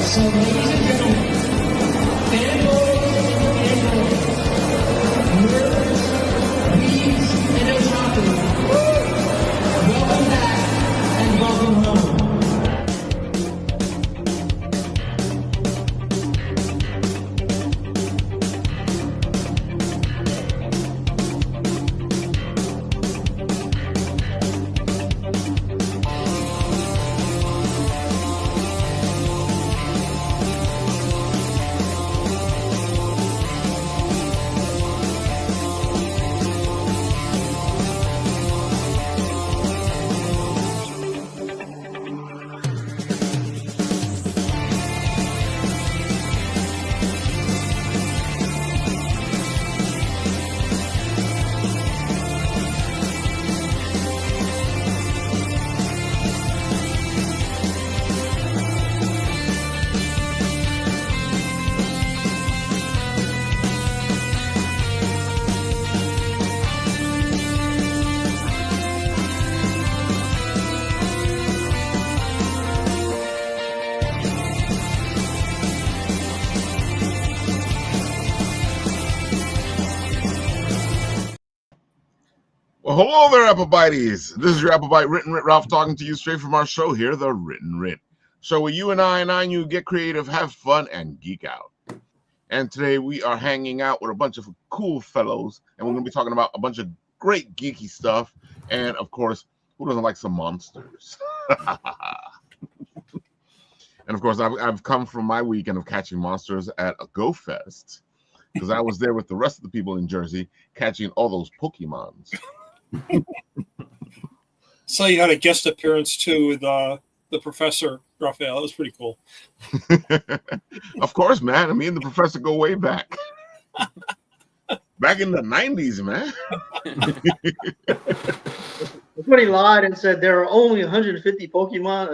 So, ladies and gentlemen, fanboys, nerds, geeks, and otaku, welcome back and welcome home. Well, hello there, Applebites. This is your Applebite Written Writ Ralph talking to you straight from our show here, the Written Writ. Show where you and I you get creative, have fun, and geek out. And today we are hanging out with a bunch of cool fellows, and we're going to be talking about a bunch of great geeky stuff. And, of course, who doesn't like some monsters? And, of course, I've come from my weekend of catching monsters at a Go Fest because I was there with the rest of the people in Jersey catching all those Pokemons. So you had a guest appearance too with the professor Raphael. That was pretty cool. Of course, man. I mean, the professor go way back. Back in the 90s, man. That's when he lied and said there are only 150 Pokemon.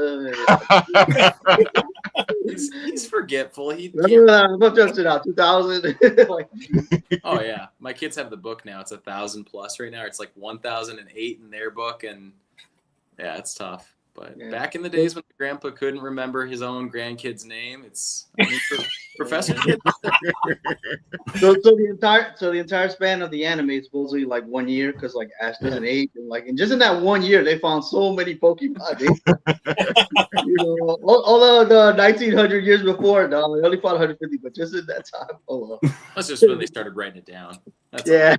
He's forgetful. Remember that? I'm about to it out 2000. Like, oh yeah, my kids have the book now. It's 1,000 plus right now. It's like 1,008 in their book, and yeah, it's tough. But yeah. Back in the days when the grandpa couldn't remember his own grandkid's name, Professor. so the entire span of the anime is supposedly like 1 year because like Ash doesn't age, and just in that 1 year they found so many Pokemon. All the 1900 years before, no, they only found 150, but just in that time, oh well. That's just when they started writing it down. That's yeah.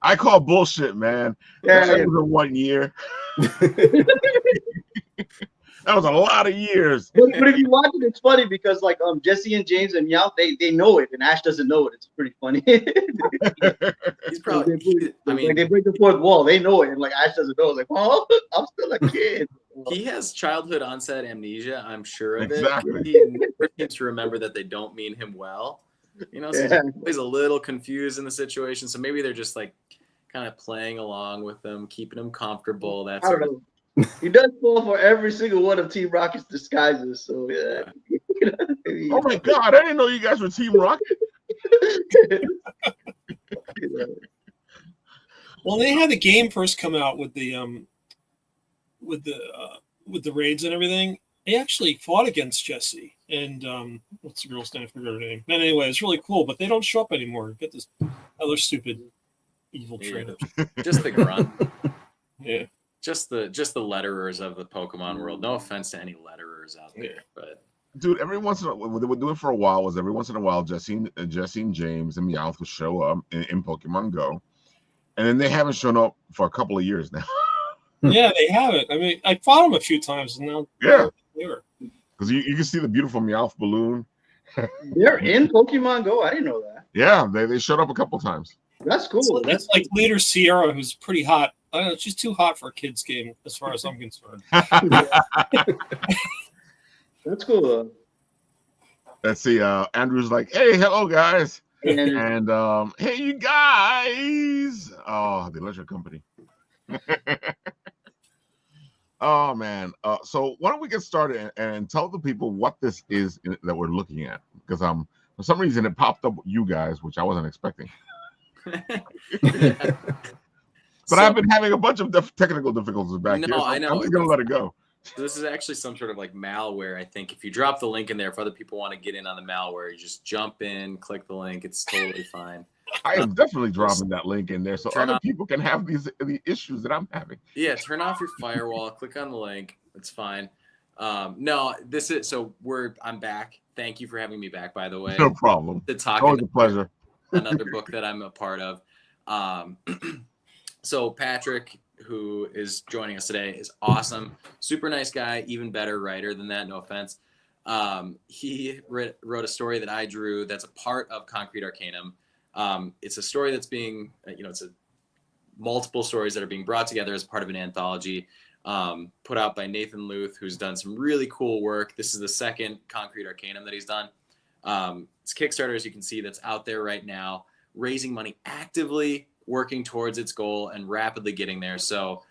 I call bullshit, man. Yeah, that was in 1 year. That was a lot of years. But if you watch it, it's funny because like Jesse and James and Meowth, they know it, and Ash doesn't know it. It's pretty funny. He's probably. they break the fourth wall. They know it, and like Ash doesn't know. It's like, oh, I'm still a kid. He has childhood onset amnesia. I'm sure of Exactly. it. He never seems to remember that they don't mean him well. So he's a little confused in the situation. So maybe they're just like kind of playing along with them, keeping him comfortable. That's I don't know. He does fall for every single one of Team Rocket's disguises. So yeah. Oh my God! I didn't know you guys were Team Rocket. Well, they had the game first come out with the raids and everything. They actually fought against Jesse and what's the girl's name? I forgot her name. But anyway, it's really cool. But they don't show up anymore. Get this other stupid evil trainers. Just the grunt. Yeah. Just the letterers of the Pokemon world. No offense to any letterers out there, but dude, every once in a while, what they were doing for a while was every once in a while, Jesse and James and Meowth would show up in Pokemon Go, and then they haven't shown up for a couple of years now. Yeah, they haven't. I mean, I fought them a few times, and now because you can see the beautiful Meowth balloon. They're in Pokemon Go. I didn't know that. Yeah, they showed up a couple times. That's cool. That's like leader Sierra, who's pretty hot. I don't know, she's too hot for a kid's game, as far as I'm concerned. That's cool, though. Let's see. Andrew's like, "Hey, hello, guys," and "Hey, you guys." Oh, the electric company. Oh man. So why don't we get started and tell the people what this is that we're looking at? Because for some reason it popped up with you guys, which I wasn't expecting. But I've been having a bunch of technical difficulties back here. So I know. I'm just gonna let it go. So this is actually some sort of like malware. I think if you drop the link in there, if other people want to get in on the malware, you just jump in, click the link. It's totally fine. I am definitely dropping that link in there so Turn other off- people can have the issues that I'm having. Yeah, turn off your firewall, click on the link. It's fine. No, this is I'm back. Thank you for having me back, by the way. No problem. To talk Always a pleasure. another book that I'm a part of. So Patrick, who is joining us today, is awesome. Super nice guy, even better writer than that, no offense. He wrote a story that I drew that's a part of Comcrete Arcanum. It's a story that's being, it's multiple stories that are being brought together as part of an anthology put out by Nathan Luth, who's done some really cool work. This is the second Comcrete Arcanum that he's done. It's Kickstarter, as you can see, that's out there right now, raising money, actively working towards its goal and rapidly getting there. So,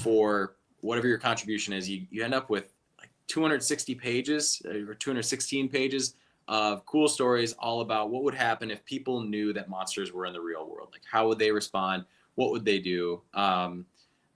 for whatever your contribution is, you end up with like 260 pages or 216 pages of cool stories all about what would happen if people knew that monsters were in the real world. Like, how would they respond? What would they do?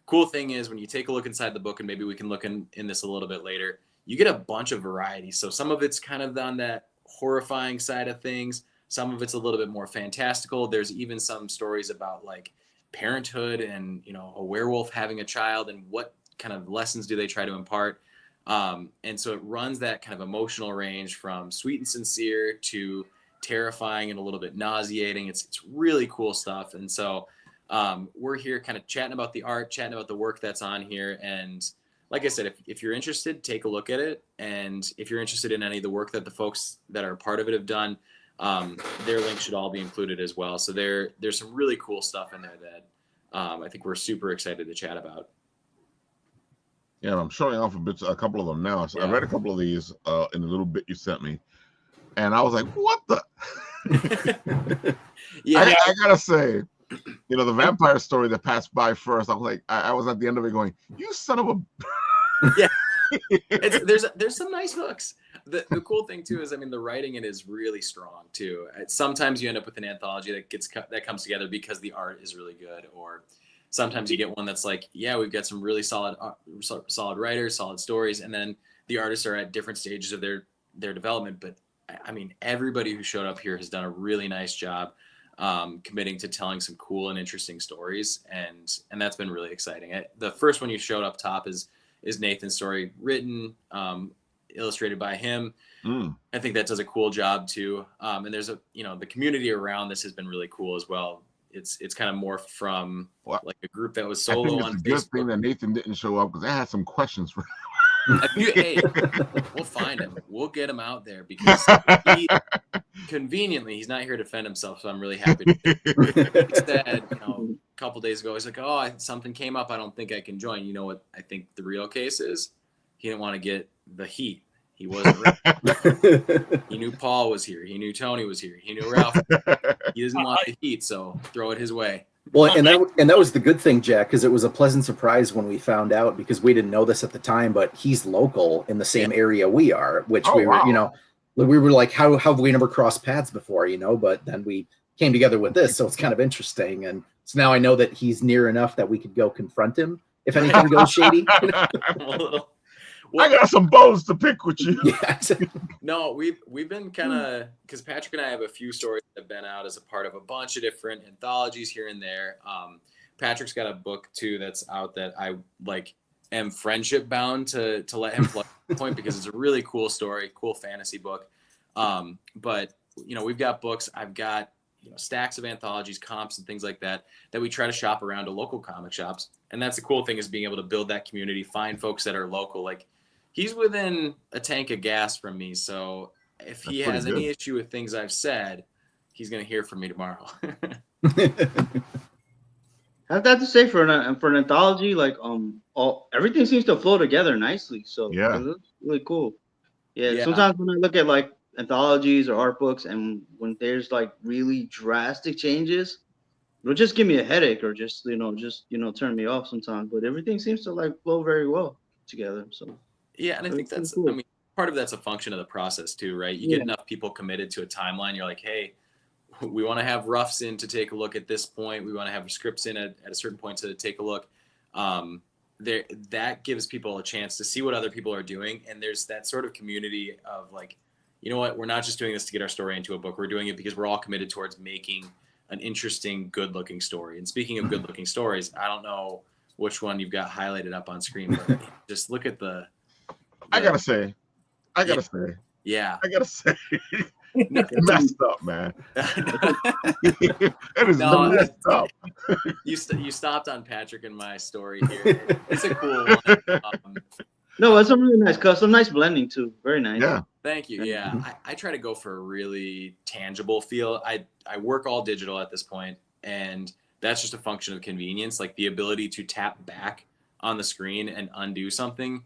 Cool thing is, when you take a look inside the book, and maybe we can look in this a little bit later, you get a bunch of variety. So some of it's kind of on that horrifying side of things. Some of it's a little bit more fantastical. There's even some stories about like parenthood and, a werewolf having a child and what kind of lessons do they try to impart. And so it runs that kind of emotional range from sweet and sincere to terrifying and a little bit nauseating. It's really cool stuff. And so we're here kind of chatting about the art, chatting about the work that's on here. And like I said, if you're interested, take a look at it. And if you're interested in any of the work that the folks that are part of it have done, their link should all be included as well. So there's some really cool stuff in there that I think we're super excited to chat about. Yeah, and I'm showing off a couple of them now. So I read a couple of these in the little bit you sent me, and I was like, "What the?" Yeah, I gotta say, the vampire story that passed by first. I was like, I was at the end of it going, "You son of a." Yeah, there's some nice hooks. The cool thing too is, the writing in it is really strong too. Sometimes you end up with an anthology that comes together because the art is really good, or sometimes you get one that's like, yeah, we've got some really solid writers, solid stories, and then the artists are at different stages of their development. But everybody who showed up here has done a really nice job committing to telling some cool and interesting stories, and that's been really exciting. The first one you showed up top is Nathan's story, written, illustrated by him. I think that does a cool job too. And there's the community around this has been really cool as well. It's kind of morphed from like a group that was solo on Facebook. I think it's a good thing that Nathan didn't show up, because I had some questions for him. Hey, we'll find him. We'll get him out there, because conveniently he's not here to defend himself. So I'm really happy. He said, a couple days ago, he's like, "Oh, something came up. I don't think I can join." You know what I think the real case is? He didn't want to get the heat. He wasn't ready. He knew Paul was here. He knew Tony was here. He knew Ralph. He doesn't want the heat, so throw it his way. Well, and that was the good thing, Jack, because it was a pleasant surprise when we found out, because we didn't know this at the time, but he's local in the same area we are, which we were, we were like, how have we never crossed paths before, But then we came together with this, so it's kind of interesting. And so now I know that he's near enough that we could go confront him if anything goes shady. I got some bones to pick with you. Yeah. No, we've been kind of, because Patrick and I have a few stories that have been out as a part of a bunch of different anthologies here and there. Patrick's got a book too that's out that I am friendship bound to let him plug at the point, because it's a really cool story, cool fantasy book. But we've got books. I've got stacks of anthologies, comps, and things like that we try to shop around to local comic shops. And that's the cool thing, is being able to build that community, find folks that are local. Like, he's within a tank of gas from me, so if he has any issue with things I've said, he's going to hear from me tomorrow. I have that to say, for an anthology, everything seems to flow together nicely. So yeah, it's really cool. Yeah, sometimes when I look at anthologies or art books, and when there's really drastic changes, it'll just give me a headache, or just turn me off sometimes. But everything seems to flow very well together. So. Yeah, and I think that's cool. Part of that's a function of the process too, right? You get enough people committed to a timeline, you're like, hey, we want to have roughs in to take a look at this point. We want to have scripts in at a certain point to take a look. that gives people a chance to see what other people are doing, and there's that sort of community of like, you know what, we're not just doing this to get our story into a book, we're doing it because we're all committed towards making an interesting, good-looking story. And speaking of good-looking stories, I don't know which one you've got highlighted up on screen, but just look at the I gotta say, yeah. Messed up, man. That is messed up. You stopped on Patrick and my story here. It's a cool one. No, it's a really nice custom, nice blending too. Very nice. Yeah. Thank you. Yeah, I try to go for a really tangible feel. I work all digital at this point, and that's just a function of convenience, like the ability to tap back on the screen and undo something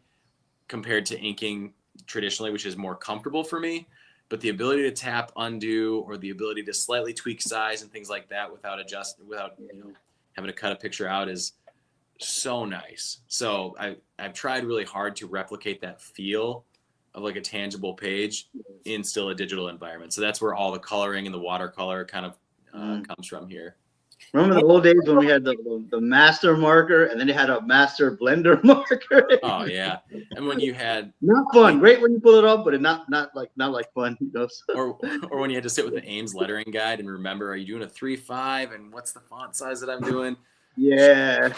compared to inking traditionally, which is more comfortable for me. But the ability to tap, undo, or the ability to slightly tweak size and things like that without having to cut a picture out is so nice. So I've tried really hard to replicate that feel of like a tangible page in still a digital environment. So that's where all the coloring and the watercolor kind of comes from here. Remember the old days when we had the master marker and then they had a master blender marker? Oh yeah. And when you had not fun, great when you pull it up, but not like fun, you know. Or when you had to sit with the Ames lettering guide and remember, are you doing a 3.5 and what's the font size that I'm doing? Yeah.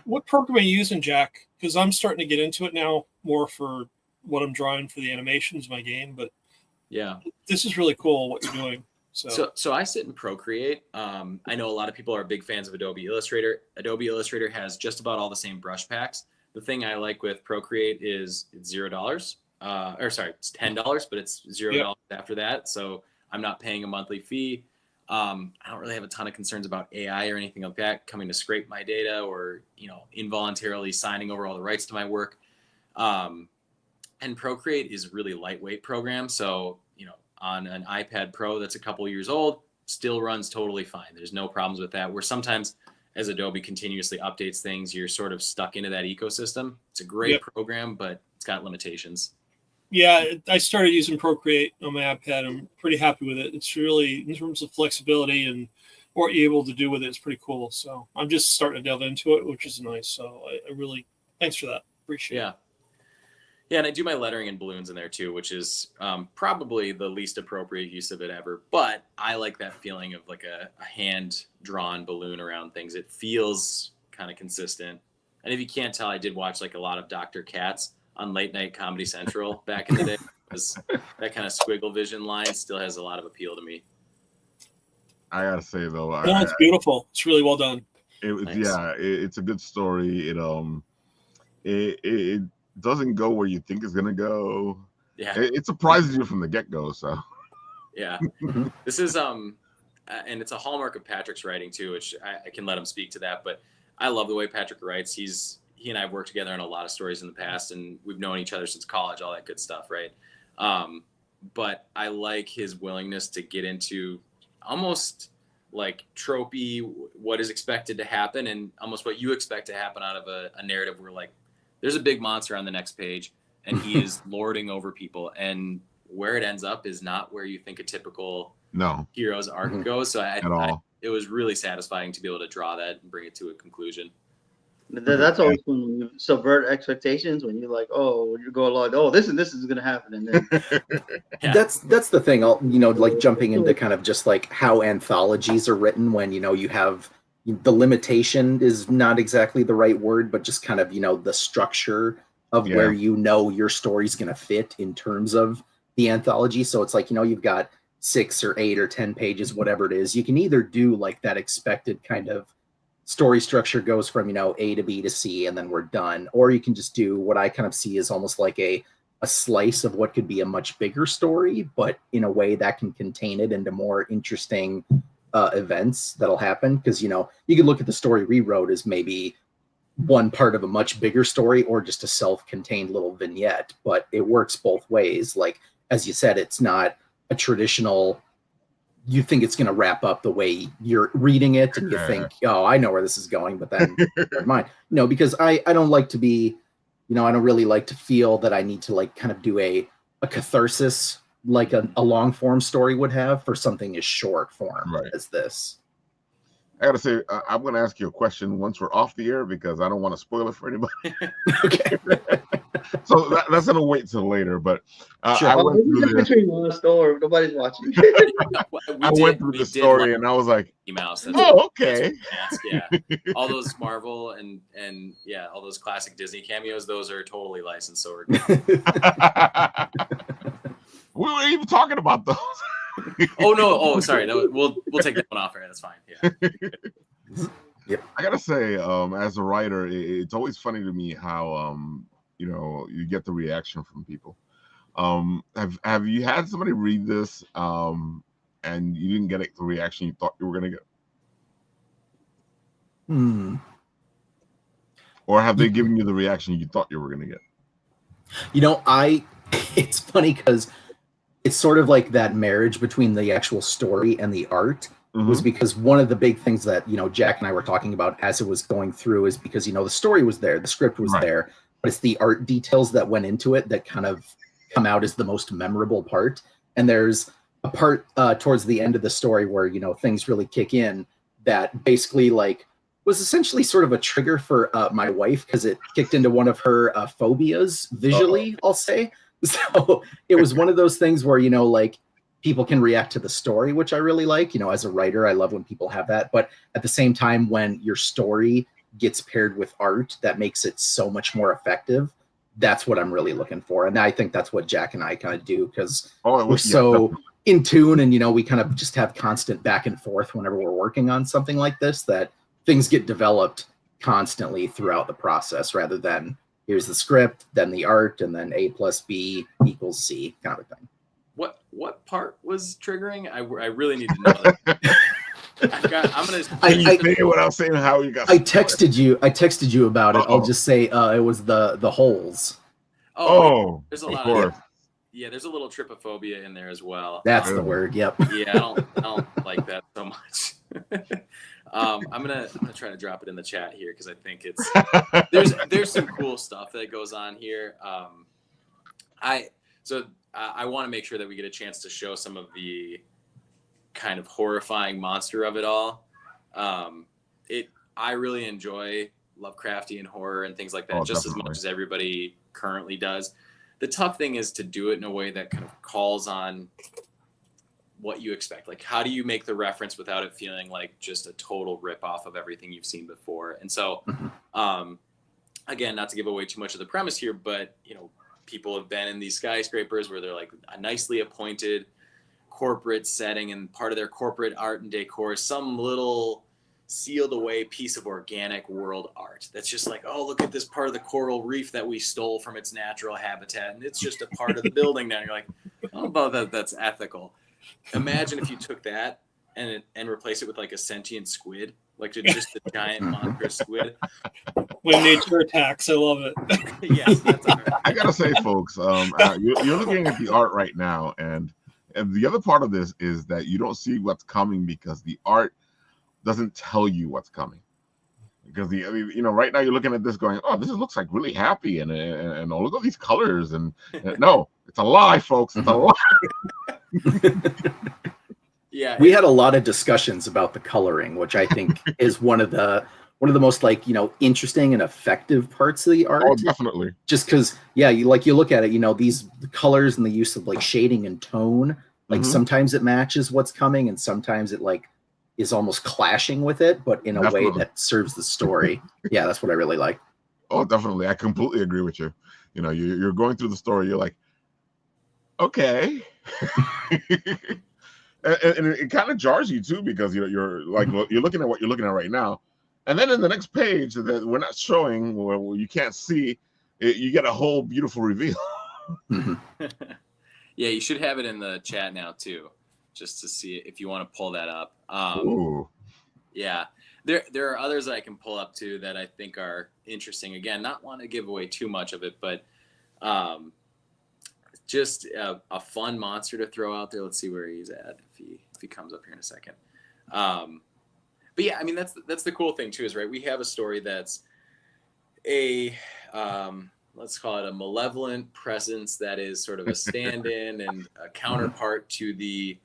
What program are you using, Jack? Because I'm starting to get into it now more for what I'm drawing for the animations of my game, but yeah, this is really cool what you're doing. So I sit in Procreate. I know a lot of people are big fans of Adobe Illustrator. Adobe Illustrator has just about all the same brush packs. The thing I like with Procreate is it's $0. It's $10, but it's $0 after that. So I'm not paying a monthly fee. I don't really have a ton of concerns about AI or anything like that coming to scrape my data or, involuntarily signing over all the rights to my work. And Procreate is a really lightweight program. So, on an iPad Pro that's a couple years old, still runs totally fine. There's no problems with that. Where sometimes as Adobe continuously updates things, you're sort of stuck into that ecosystem. It's a great program, but it's got limitations. Yeah, I started using Procreate on my iPad. I'm pretty happy with it. It's really, in terms of flexibility and what you're able to do with it, it's pretty cool. So I'm just starting to delve into it, which is nice. So I really, thanks for that. Appreciate it. Yeah, and I do my lettering and balloons in there too, which is probably the least appropriate use of it ever. But I like that feeling of like a hand-drawn balloon around things. It feels kind of consistent. And if you can't tell, I did watch like a lot of Dr. Katz on Late Night Comedy Central back in the day. That kind of squiggle vision line still has a lot of appeal to me. I gotta say though, it's beautiful. It's really well done. It's a good story. It doesn't go where you think it's gonna go. Yeah, it surprises you from the get-go. So yeah, this is and it's a hallmark of Patrick's writing too, which I can let him speak to that. But I love the way Patrick writes. He and I have worked together on a lot of stories in the past, and we've known each other since college, all that good stuff, right? But I like his willingness to get into almost like tropey what is expected to happen and almost what you expect to happen out of a narrative where like there's a big monster on the next page and he is lording over people, and where it ends up is not where you think a typical hero's arc goes. So it was really satisfying to be able to draw that and bring it to a conclusion. That's always when you subvert expectations, when you're like, oh, you go along, oh, this is gonna happen, and then that's the thing. Like jumping into kind of just like how anthologies are written when you have the limitation is not exactly the right word, but just kind of the structure of where your story's gonna fit in terms of the anthology. So it's like you've got 6 or 8 or 10 pages, whatever it is. You can either do like that expected kind of story structure goes from A to B to C and then we're done, or you can just do what I kind of see as almost like a slice of what could be a much bigger story, but in a way that can contain it into more interesting events that'll happen. Because you could look at the story rewrote as maybe one part of a much bigger story or just a self-contained little vignette, but it works both ways. Like as you said, it's not a traditional, you think it's going to wrap up the way you're reading it and you think, oh, I know where this is going, but then never mind. Because I don't like to be, I don't really like to feel that I need to like kind of do a catharsis like a long form story would have for something as short form as this. I gotta say, I'm gonna ask you a question once we're off the air because I don't want to spoil it for anybody. Okay. So that's gonna wait till later. But Sure. I went through Just this. between us, don't worry, nobody's watching. I went through the story, and I was like, Mouse. That's "Oh, okay." yeah, all those Marvel and yeah, all those classic Disney cameos. Those are totally licensed. So we're We were even talking about those. oh no! Oh, sorry. We'll take that one off air. That's fine. Yeah. Yep. I gotta say, as a writer, it's always funny to me how you get the reaction from people. Have you had somebody read this and you didn't get the reaction you thought you were gonna get? Or have they given you the reaction you thought you were gonna get? It's funny because it's sort of like that marriage between the actual story and the art. Was because one of the big things that Jack and I were talking about as it was going through is because the story was there, the script was there, but it's the art details that went into it that kind of come out as the most memorable part. And there's a part towards the end of the story where things really kick in that basically was essentially sort of a trigger for my wife because it kicked into one of her phobias visually. I'll say. So it was one of those things where people can react to the story, which I really like. As a writer, I love when people have that. But at the same time, when your story gets paired with art, that makes it so much more effective. That's what I'm really looking for. And I think that's what Jack and I kind of do because we're so in tune and, we kind of just have constant back and forth whenever we're working on something like this, that things get developed constantly throughout the process rather than here's the script, then the art, and then A plus B equals C kind of a thing. What part was triggering? I really need to know that. I'm gonna. Say what I'm saying. How you got? I texted you about it. I'll just say it was the holes. Oh, there's a lot of. Yeah, there's a little trypophobia in there as well. That's the word. Yep. Yeah, I don't like that so much. I'm gonna try to drop it in the chat here because I think it's there's some cool stuff that goes on here. I want to make sure that we get a chance to show some of the kind of horrifying monster of it all. I really enjoy Lovecraftian horror and things like that just as much as everybody currently does. The tough thing is to do it in a way that kind of calls on what you expect. Like, how do you make the reference without it feeling like just a total ripoff of everything you've seen before? And so, again, not to give away too much of the premise here, but people have been in these skyscrapers where they're like a nicely appointed corporate setting, and part of their corporate art and decor is some little sealed away piece of organic world art that's just like, oh, look at this part of the coral reef that we stole from its natural habitat, and it's just a part of the building now. And you're like, I don't know about that's ethical. Imagine if you took that and replace it with like a sentient squid, like just a giant monstrous squid. When nature attacks, I love it. Yes, that's all right. I gotta say, folks, you're looking at the art right now, and the other part of this is that you don't see what's coming because the art doesn't tell you what's coming. Because right now you're looking at this going, oh, this looks like really happy, and oh, look at these colors, and no, it's a lie, folks. It's a lie. Yeah, we had a lot of discussions about the coloring, which I think is one of the most interesting and effective parts of the art. Oh, definitely. Just because, you look at it, the colors and the use of shading and tone, sometimes it matches what's coming, and sometimes it is almost clashing with it, but in a way that serves the story. Yeah, that's what I really like. Oh, definitely. I completely agree with you. You're going through the story, you're like, okay. And it kind of jars you too, because you're looking at what you're looking at right now, and then in the next page that we're not showing, where you can't see it, you get a whole beautiful reveal. Yeah, you should have it in the chat now too, just to see if you want to pull that up. Yeah, there are others that I can pull up too that I think are interesting. Again, not want to give away too much of it, but just a fun monster to throw out there. Let's see where he's at if he comes up here in a second. But yeah, I mean that's the cool thing too, is right. We have a story that's a let's call it a malevolent presence that is sort of a stand-in and a counterpart to the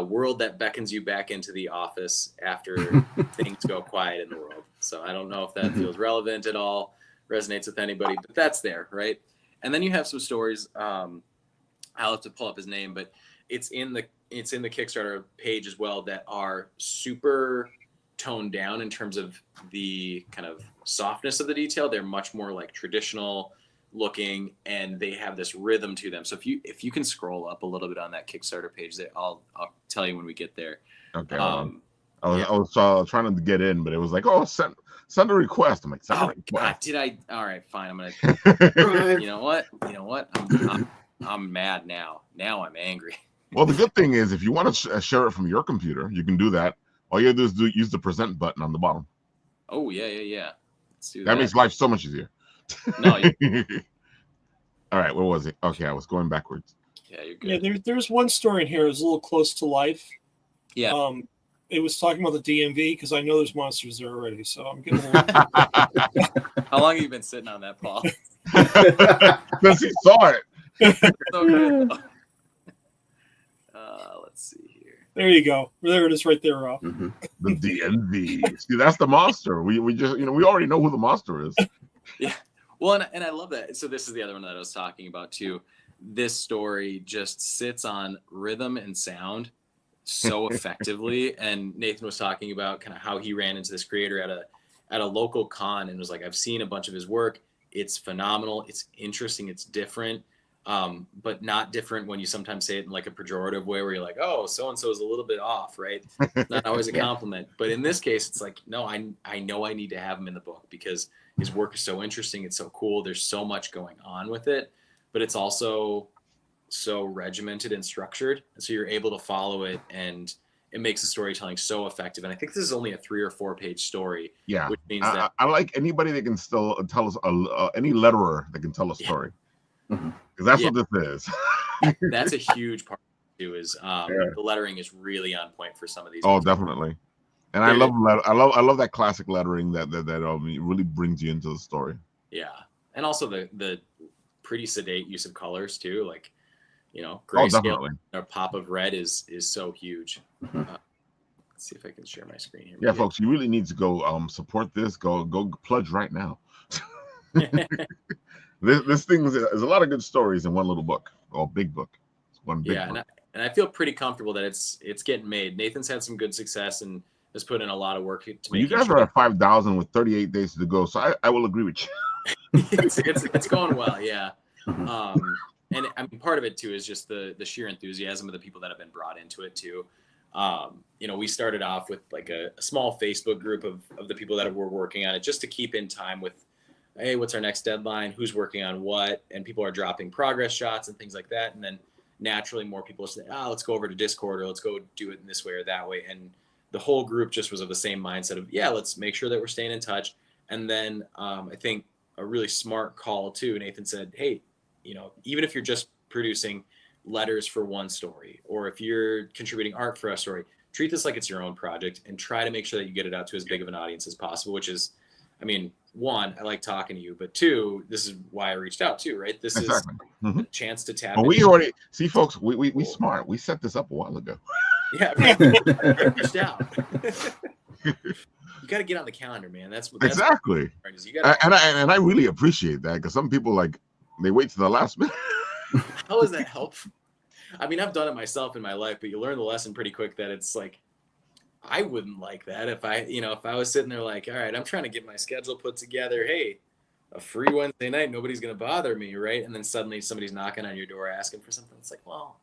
world that beckons you back into the office after things go quiet in the world. So I don't know if that feels relevant at all, resonates with anybody, but that's there, right? And then you have some stories. I'll have to pull up his name, but it's in the Kickstarter page as well that are super toned down in terms of the kind of softness of the detail. They're much more like traditional looking, and they have this rhythm to them. So if you can scroll up a little bit on that Kickstarter page, that I'll tell you when we get there. Okay. I was trying to get in, but it was like, oh, send a request. I'm like, send a request. God, did I? All right, fine. I'm gonna. You know what? I'm mad now. Now I'm angry. Well, the good thing is, if you want to share it from your computer, you can do that. All you have to do is use the present button on the bottom. Oh yeah. Let's do that. Makes life so much easier. No. All right, where was it? Okay, I was going backwards. Yeah, you're good. Yeah, there's one story in here that's a little close to life. Yeah. It was talking about the DMV because I know there's monsters there already, so I'm getting a little. How long have you been sitting on that, Paul? Since he saw it. So good. Let's see here. There you go. There it is, right there, Ralph. The DMV. See, that's the monster. We just we already know who the monster is. Yeah. Well, and I love that. So this is the other one that I was talking about too. This story just sits on rhythm and sound so effectively. And Nathan was talking about kind of how he ran into this creator at a local con and was like, I've seen a bunch of his work. It's phenomenal. It's interesting. It's different. But not different when you sometimes say it in like a pejorative way where you're like, oh, so-and-so is a little bit off, right? Not always a compliment. But in this case, it's like, no, I know I need to have him in the book because his work is so interesting. It's so cool. There's so much going on with it, but it's also so regimented and structured. And so you're able to follow it, and it makes the storytelling so effective. And I think this is only a 3 or 4 page story. Yeah. Which means that I like anybody that can still tell us, any letterer that can tell a story. Because that's what this is. That's a huge part too, is the lettering is really on point for some of these. Oh, definitely. And I love that classic lettering that really brings you into the story. Yeah, and also the pretty sedate use of colors too, like grayscale or pop of red is so huge. Let's see if I can share my screen here. Yeah, folks, you really need to go support this. Go pledge right now. This thing is a lot of good stories in one little book, or big book. It's one big book. And I feel pretty comfortable that it's getting made. Nathan's had some good success and has put in a lot of work to make. You guys are at 5,000 with 38 days to go, so I will agree with you. it's going well, yeah. And I mean, part of it too is just the sheer enthusiasm of the people that have been brought into it too. We started off with like a small Facebook group of the people that were working on it, just to keep in time with, hey, what's our next deadline? Who's working on what? And people are dropping progress shots and things like that. And then naturally more people say, let's go over to Discord, or let's go do it in this way or that way. And the whole group just was of the same mindset of, let's make sure that we're staying in touch. And then I think a really smart call too, Nathan said, hey, even if you're just producing letters for one story, or if you're contributing art for a story, treat this like it's your own project and try to make sure that you get it out to as big of an audience as possible, which is, I mean, 1, I like talking to you, but 2, this is why I reached out too, right? This is a chance to tap. But we already see, folks. We smart. We set this up a while ago. Yeah, right. Reached out. You got to get on the calendar, man. That's exactly. And I really appreciate that, because some people they wait to the last minute. How is that helpful? I mean, I've done it myself in my life, but you learn the lesson pretty quick that it's like, I wouldn't like that if I was sitting there like, all right, I'm trying to get my schedule put together. Hey, a free Wednesday night, nobody's going to bother me, right? And then suddenly somebody's knocking on your door asking for something. It's like, well,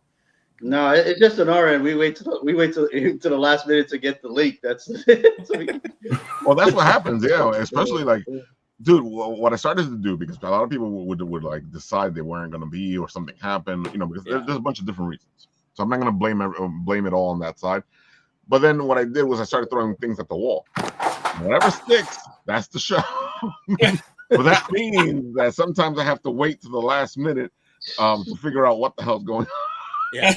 no, it's just an our end. We wait till the last minute to get the link. That's well, that's what happens, especially like, dude, what I started to do, because a lot of people would like decide they weren't going to be, or something happened, because there's a bunch of different reasons. So I'm not going to blame it all on that side. But then what I did was I started throwing things at the wall. Whatever sticks, that's the show. But that means that sometimes I have to wait to the last minute to figure out what the hell's going on. Yeah.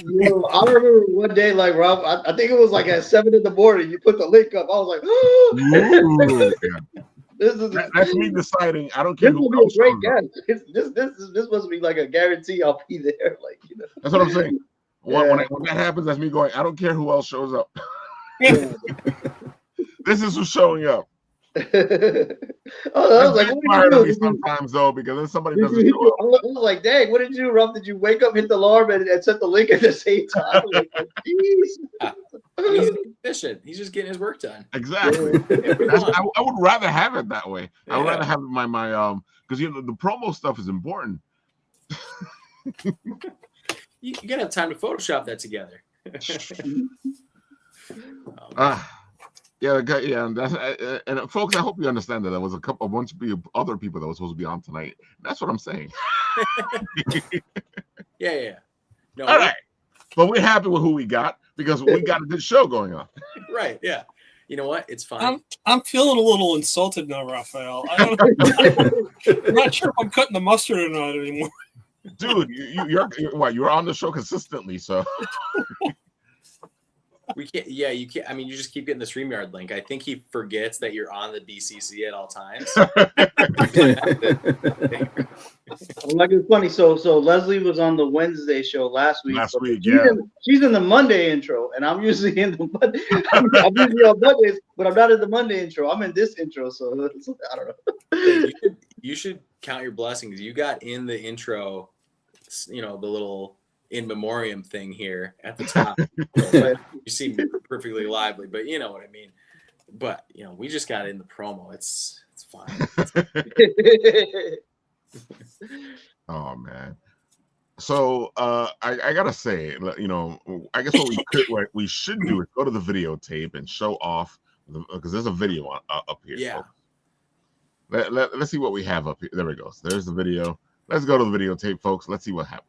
I remember one day, like, Rob, I think it was like at 7 in the morning, you put the link up. I was like, That's me deciding. I don't care. This will be a great guest. This must be like a guarantee I'll be there. That's what I'm saying. When that happens, that's me going, I don't care who else shows up. This is who's showing up. Oh, I was like, what Inspired did me you do? sometimes though, because then somebody doesn't show up. I was like, dang, what did you do, Ruff? Did you wake up, hit the alarm, and set the link at the same time? Like, jeez. He's efficient. He's just getting his work done. Exactly. I would rather have it that way. I would rather have my because the promo stuff is important. You gotta have time to Photoshop that together. And folks, I hope you understand that there was a bunch of other people that were supposed to be on tonight. That's what I'm saying. Yeah. No, all right, but we're happy with who we got because we got a good show going on. Right? Yeah. You know what? It's fine. I'm feeling a little insulted now, Raphael. I'm not sure if I'm cutting the mustard or not anymore. Dude, you're on the show consistently, so. We can't. Yeah, you can't. I mean, you just keep getting the StreamYard link. I think he forgets that you're on the BCC at all times. Like, it's funny. So Leslie was on the Wednesday show last week. She's in the Monday intro, and I'm usually in the Monday. I'm usually on Mondays, but I'm not in the Monday intro. I'm in this intro, so I don't know. You should count your blessings. You got in the intro. The little in memoriam thing here at the top. You seem perfectly lively, but you know what I mean. But we just got in the promo. It's fine. Oh man. So I gotta say, I guess what we should do is go to the videotape and show off because there's a video up here. Yeah. So let's see what we have up here. There we go. So there's the video. Let's go to the videotape, folks. Let's see what happens.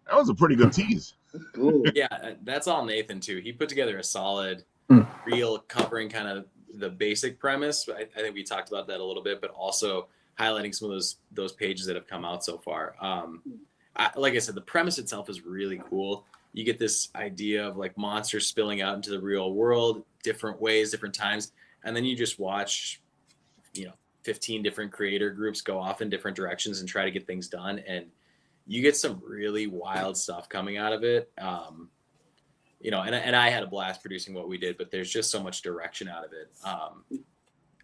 That was a pretty good tease. Cool. Yeah, that's all Nathan too. He put together a solid reel covering kind of the basic premise. I think we talked about that a little bit, but also highlighting some of those pages that have come out so far. Like I said, the premise itself is really cool. You get this idea of like monsters spilling out into the real world, different ways, different times, and then you just watch, 15 different creator groups go off in different directions and try to get things done, and you get some really wild stuff coming out of it. And I had a blast producing what we did, but there's just so much direction out of it.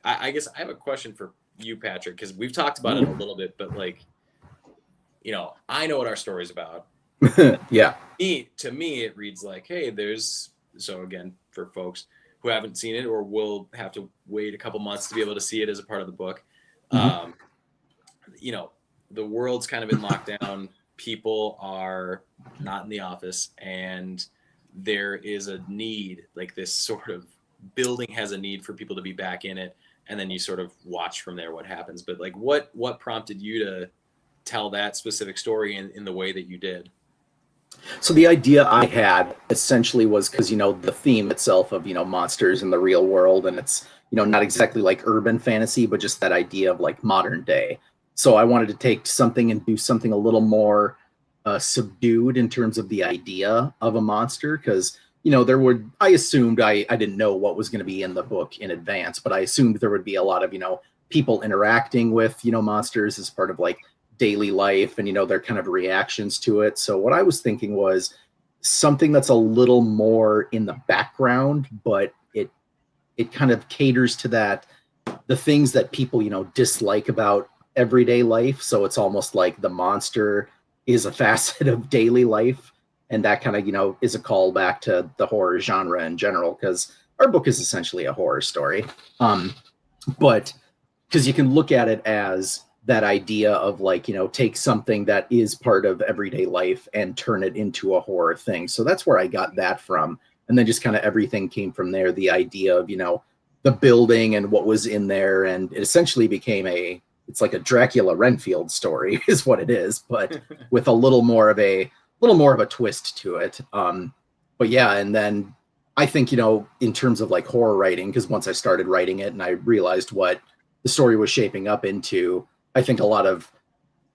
I guess I have a question for you, Patrick, because we've talked about it a little bit, but I know what our story's about. Yeah. To me, it reads like, hey, so again, for folks who haven't seen it or will have to wait a couple months to be able to see it as a part of the book, the world's kind of in lockdown. People are not in the office, and there is a need, like this sort of building has a need for people to be back in it. And then you sort of watch from there what happens. But like, what prompted you to tell that specific story in the way that you did? So the idea I had essentially was because, the theme itself of, monsters in the real world, and it's, not exactly like urban fantasy, but just that idea of like modern day. So I wanted to take something and do something a little more subdued in terms of the idea of a monster, because I assumed I didn't know what was going to be in the book in advance, but I assumed there would be a lot of people interacting with monsters as part of like daily life and their kind of reactions to it. So what I was thinking was something that's a little more in the background, but it kind of caters to the things that people dislike about everyday life. So it's almost like the monster is a facet of daily life, and that kind of is a callback to the horror genre in general, because our book is essentially a horror story, but because you can look at it as that idea of like take something that is part of everyday life and turn it into a horror thing. So that's where I got that from, and then just kind of everything came from there. The idea of the building and what was in there, and it essentially became it's like a Dracula Renfield story is what it is, but with a little more of a twist to it. But yeah, and then I think, you know, in terms of like horror writing, because once I started writing it and I realized what the story was shaping up into, I think a lot of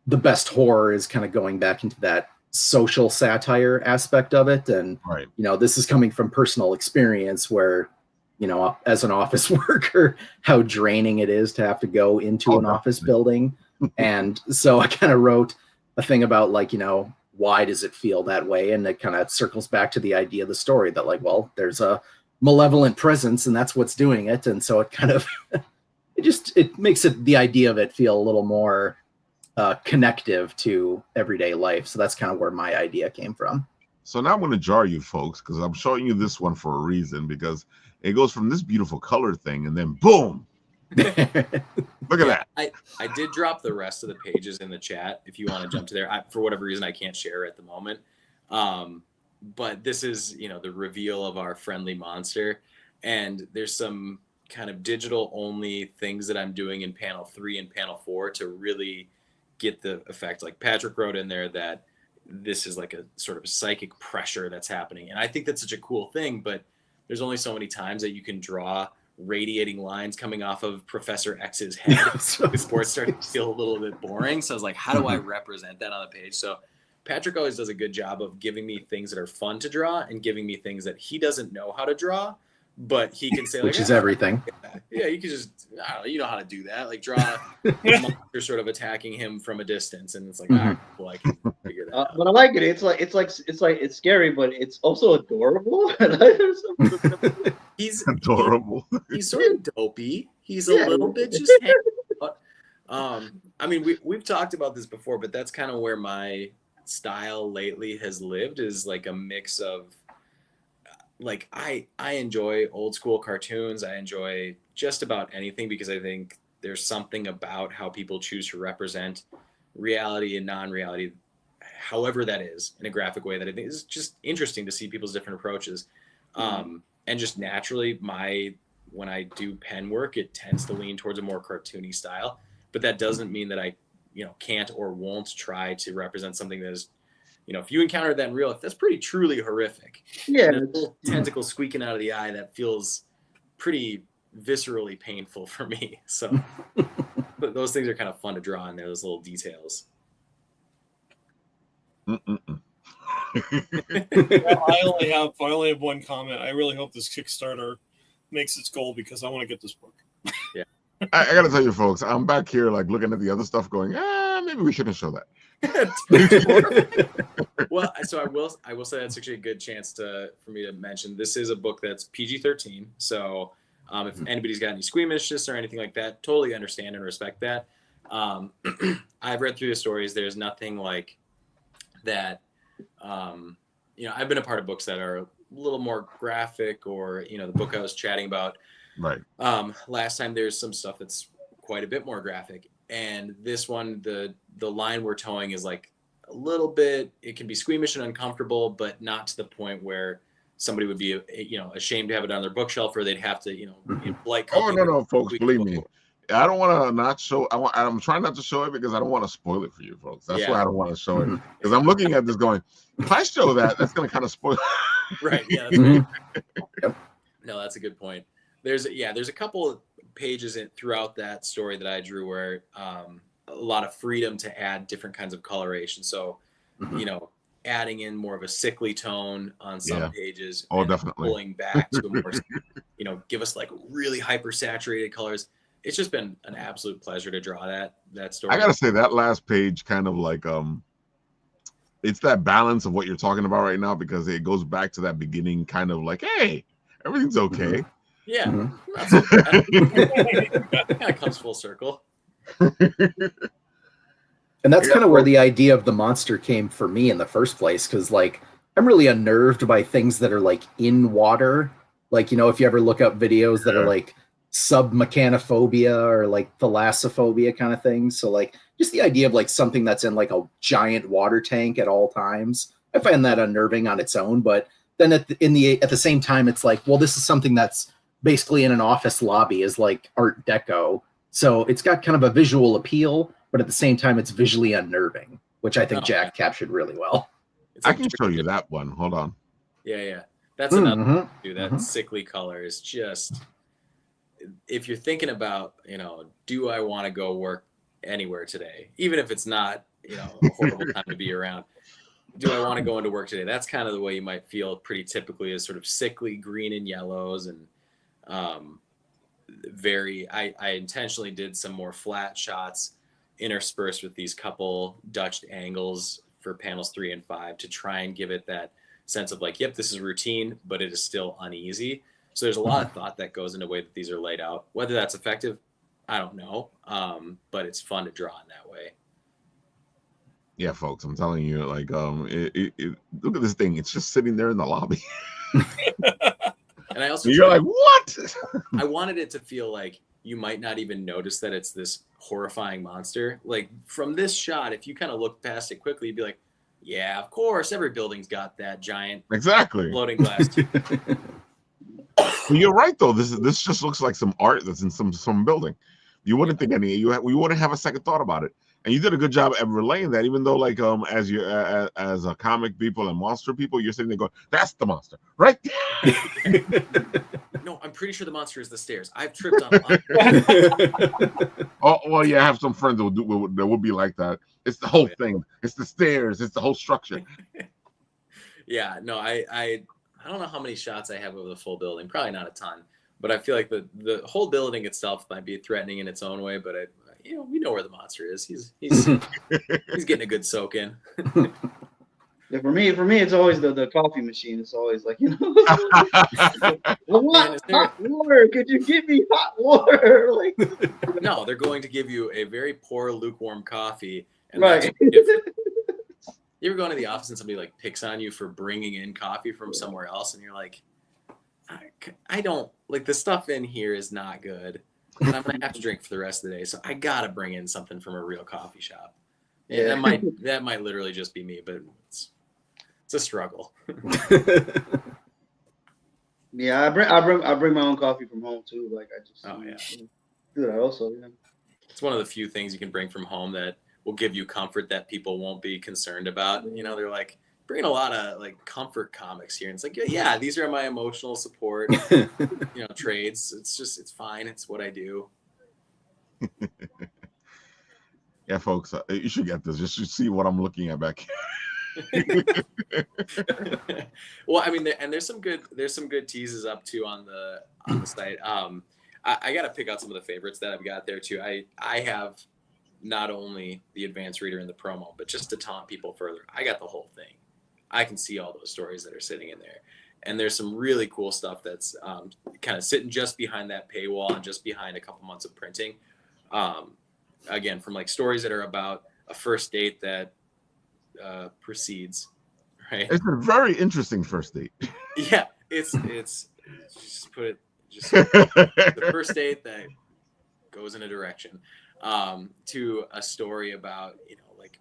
the best horror is kind of going back into that social satire aspect of it. And, Right. you know, this is coming from personal experience where, you know, as an office worker, how draining it is to have to go into an office building. And so I kind of wrote a thing about like, you know, why does it feel that way? And it kind of circles back to the idea of the story that like, well, there's a malevolent presence and that's what's doing it. And so it kind of, it makes it, the idea of it feel a little more connective to everyday life. So that's kind of where my idea came from. So now I'm going to jar you folks because I'm showing you this one for a reason, because it goes from this beautiful color thing and then boom. Look at that. I did drop the rest of the pages in the chat if you want to jump to there. For whatever reason, I can't share at the moment. But this is, you know, the reveal of our friendly monster. And there's some kind of digital only things that I'm doing in panel 3 and panel 4 to really get the effect. Like Patrick wrote in there that this is like a sort of psychic pressure that's happening. And I think that's such a cool thing, but there's only so many times that you can draw radiating lines coming off of Professor X's head. The sports starting to feel a little bit boring. So I was like, how do I represent that on the page? So Patrick always does a good job of giving me things that are fun to draw and giving me things that he doesn't know how to draw, but he can say, like, which is everything. Yeah, you can just, I don't know, you know how to do that. Like draw a monster sort of attacking him from a distance, and it's like, all right, cool, I can figure that out. But I like it. It's scary, but it's also adorable. He's adorable. He's sort of dopey. He's a little bit just hanging out. I mean, we've talked about this before, but that's kind of where my style lately has lived, is like a mix of like I enjoy old school cartoons. I enjoy just about anything because I think there's something about how people choose to represent reality and non-reality, however that is, in a graphic way, that I think is just interesting to see people's different approaches. And just naturally, when I do pen work, it tends to lean towards a more cartoony style. But that doesn't mean that I, you know, can't or won't try to represent something that is, you know, if you encounter that in real life, that's pretty truly horrific. Yeah, and a little tentacle squeaking out of the eye, that feels pretty viscerally painful for me. So but those things are kind of fun to draw in there, those little details. I only have one comment. I really hope this Kickstarter makes its goal because I want to get this book. Yeah, I got to tell you, folks, I'm back here like looking at the other stuff, going, maybe we shouldn't show that. Well, so I will say that's actually a good chance for me to mention. This is a book that's PG-13, so if anybody's got any squeamishness or anything like that, totally understand and respect that. I've read through the stories. There's nothing like that. You know, I've been a part of books that are a little more graphic, or, you know, the book I was chatting about right last time, there's some stuff that's quite a bit more graphic. And this one, the line we're towing is like a little bit, it can be squeamish and uncomfortable, but not to the point where somebody would be, you know, ashamed to have it on their bookshelf, or they'd have to, you know, like, oh no, folks, believe me, I don't want to not show. I'm trying not to show it because I don't want to spoil it for you folks. That's why I don't want to show it, because I'm looking at this going, if I show that, that's going to kind of spoil. Right. Yeah. That's No, that's a good point. There's a couple of pages throughout that story that I drew where a lot of freedom to add different kinds of coloration. So, you know, adding in more of a sickly tone on some pages. Oh, and definitely. Pulling back to a more, you know, give us like really hyper saturated colors. It's just been an absolute pleasure to draw that story. I gotta say that last page kind of like it's that balance of what you're talking about right now, because it goes back to that beginning kind of like, hey, everything's okay. Yeah, not so bad. It kind of comes full circle. And that's kind of where the idea of the monster came for me in the first place, because like I'm really unnerved by things that are like in water. Like, you know, if you ever look up videos that are like submechanophobia or like thalassophobia kind of things. So like just the idea of like something that's in like a giant water tank at all times, I find that unnerving on its own. But then at the same time, it's like, well, this is something that's basically in an office lobby, is like Art Deco. So it's got kind of a visual appeal, but at the same time, it's visually unnerving, which I think Jack captured really well. It's like I can show you that one. Hold on. Yeah. That's another thing, that sickly color is just, if you're thinking about, do I want to go work anywhere today, even if it's not, a horrible time to be around, do I want to go into work today? That's kind of the way you might feel pretty typically, is sort of sickly green and yellows. And I intentionally did some more flat shots interspersed with these couple Dutch angles for panels 3 and 5 to try and give it that sense of like, yep, this is routine, but it is still uneasy. So there's a lot of thought that goes into the way that these are laid out. Whether that's effective, I don't know. But it's fun to draw in that way. Yeah, folks, I'm telling you, like, look at this thing. It's just sitting there in the lobby. And I also you're like, what? I wanted it to feel like you might not even notice that it's this horrifying monster. Like from this shot, if you kind of look past it quickly, you'd be like, yeah, of course, every building's got that giant floating glass. Well, you're right though. This just looks like some art that's in some building. You wouldn't think you wouldn't have a second thought about it. And you did a good job at relaying that, even though, like, as a comic people and monster people, you're sitting there going, "That's the monster, right?" No, I'm pretty sure the monster is the stairs. I've tripped on a lot. Oh well, yeah, I have some friends that would be like that. It's the whole thing. It's the stairs. It's the whole structure. Yeah, no, I don't know how many shots I have of the full building. Probably not a ton, but I feel like the whole building itself might be threatening in its own way. But we know where the monster is. He's getting a good soak in. Yeah, for me, it's always the coffee machine. It's always like, what? Hot water? Could you give me hot water? Like, no, they're going to give you a very poor lukewarm coffee. And right. You ever go into the office and somebody like picks on you for bringing in coffee from somewhere else, and you're like, I don't like, the stuff in here is not good, and I'm gonna have to drink for the rest of the day, so I gotta bring in something from a real coffee shop. Yeah, that might literally just be me, but it's a struggle. Yeah, I bring my own coffee from home too. Like I just do that also. Yeah. It's one of the few things you can bring from home that will give you comfort that people won't be concerned about. They're like, bringing a lot of like comfort comics here, and it's like, yeah, these are my emotional support, trades. It's fine. It's what I do. Yeah, folks, you should get this just to see what I'm looking at back here. Well, I mean, there's some good teases up too on the site. I got to pick out some of the favorites that I've got there too. I have not only the advanced reader and the promo, but just to taunt people further, I got the whole thing. I can see all those stories that are sitting in there. And there's some really cool stuff that's kind of sitting just behind that paywall and just behind a couple months of printing. Again, from like stories that are about a first date that proceeds, right? It's a very interesting first date. Yeah, it's the first date that goes in a direction. To a story about, like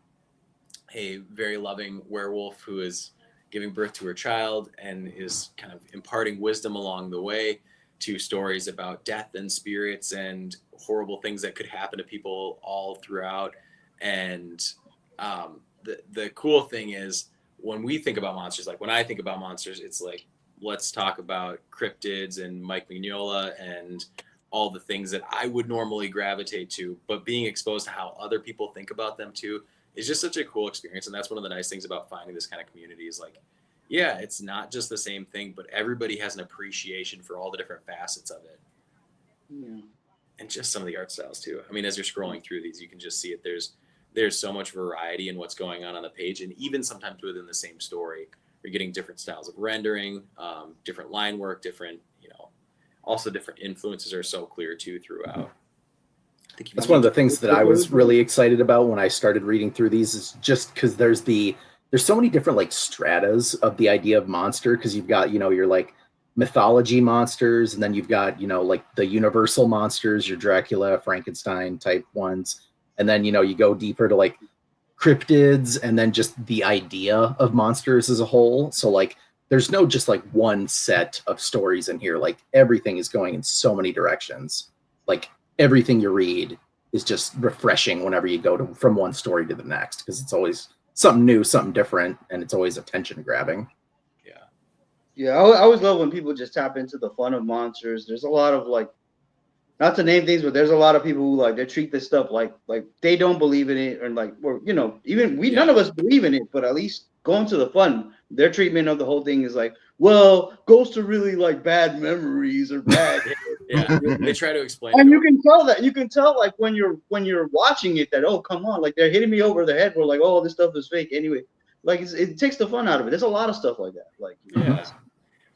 a very loving werewolf who is giving birth to her child and is kind of imparting wisdom along the way, to stories about death and spirits and horrible things that could happen to people all throughout. And the cool thing is, when we think about monsters, like when I think about monsters, it's like, let's talk about cryptids and Mike Mignola and all the things that I would normally gravitate to, but being exposed to how other people think about them too is just such a cool experience. And that's one of the nice things about finding this kind of community is like, yeah, it's not just the same thing, but everybody has an appreciation for all the different facets of it. Yeah. And just some of the art styles too. I mean, as you're scrolling through these, you can just see it. There's so much variety in what's going on the page. And even sometimes within the same story, you're getting different styles of rendering, different line work, different, also different influences are so clear too throughout. That's one of the things that I was really excited about when I started reading through these, is just because there's so many different like stratas of the idea of monster, because you've got, your like mythology monsters, and then you've got, like the universal monsters, your Dracula, Frankenstein type ones. And then, you go deeper to like cryptids, and then just the idea of monsters as a whole. So like, there's no just like one set of stories in here. Like everything is going in so many directions. Like everything you read is just refreshing whenever you go from one story to the next, because it's always something new, something different, and it's always attention grabbing. Yeah, I always love when people just tap into the fun of monsters. There's a lot of like, not to name things, but there's a lot of people who like they treat this stuff like they don't believe in it, or like, or you know, even we none of us believe in it, but at least going to the fun. Their treatment of the whole thing is like, well, ghosts are really like bad memories or bad. Yeah, they try to explain And it. you can tell that. You can tell like when you're watching it that, oh, come on, like they're hitting me over the head. We're like, oh, this stuff is fake anyway. Like it takes the fun out of it. There's a lot of stuff like that. Like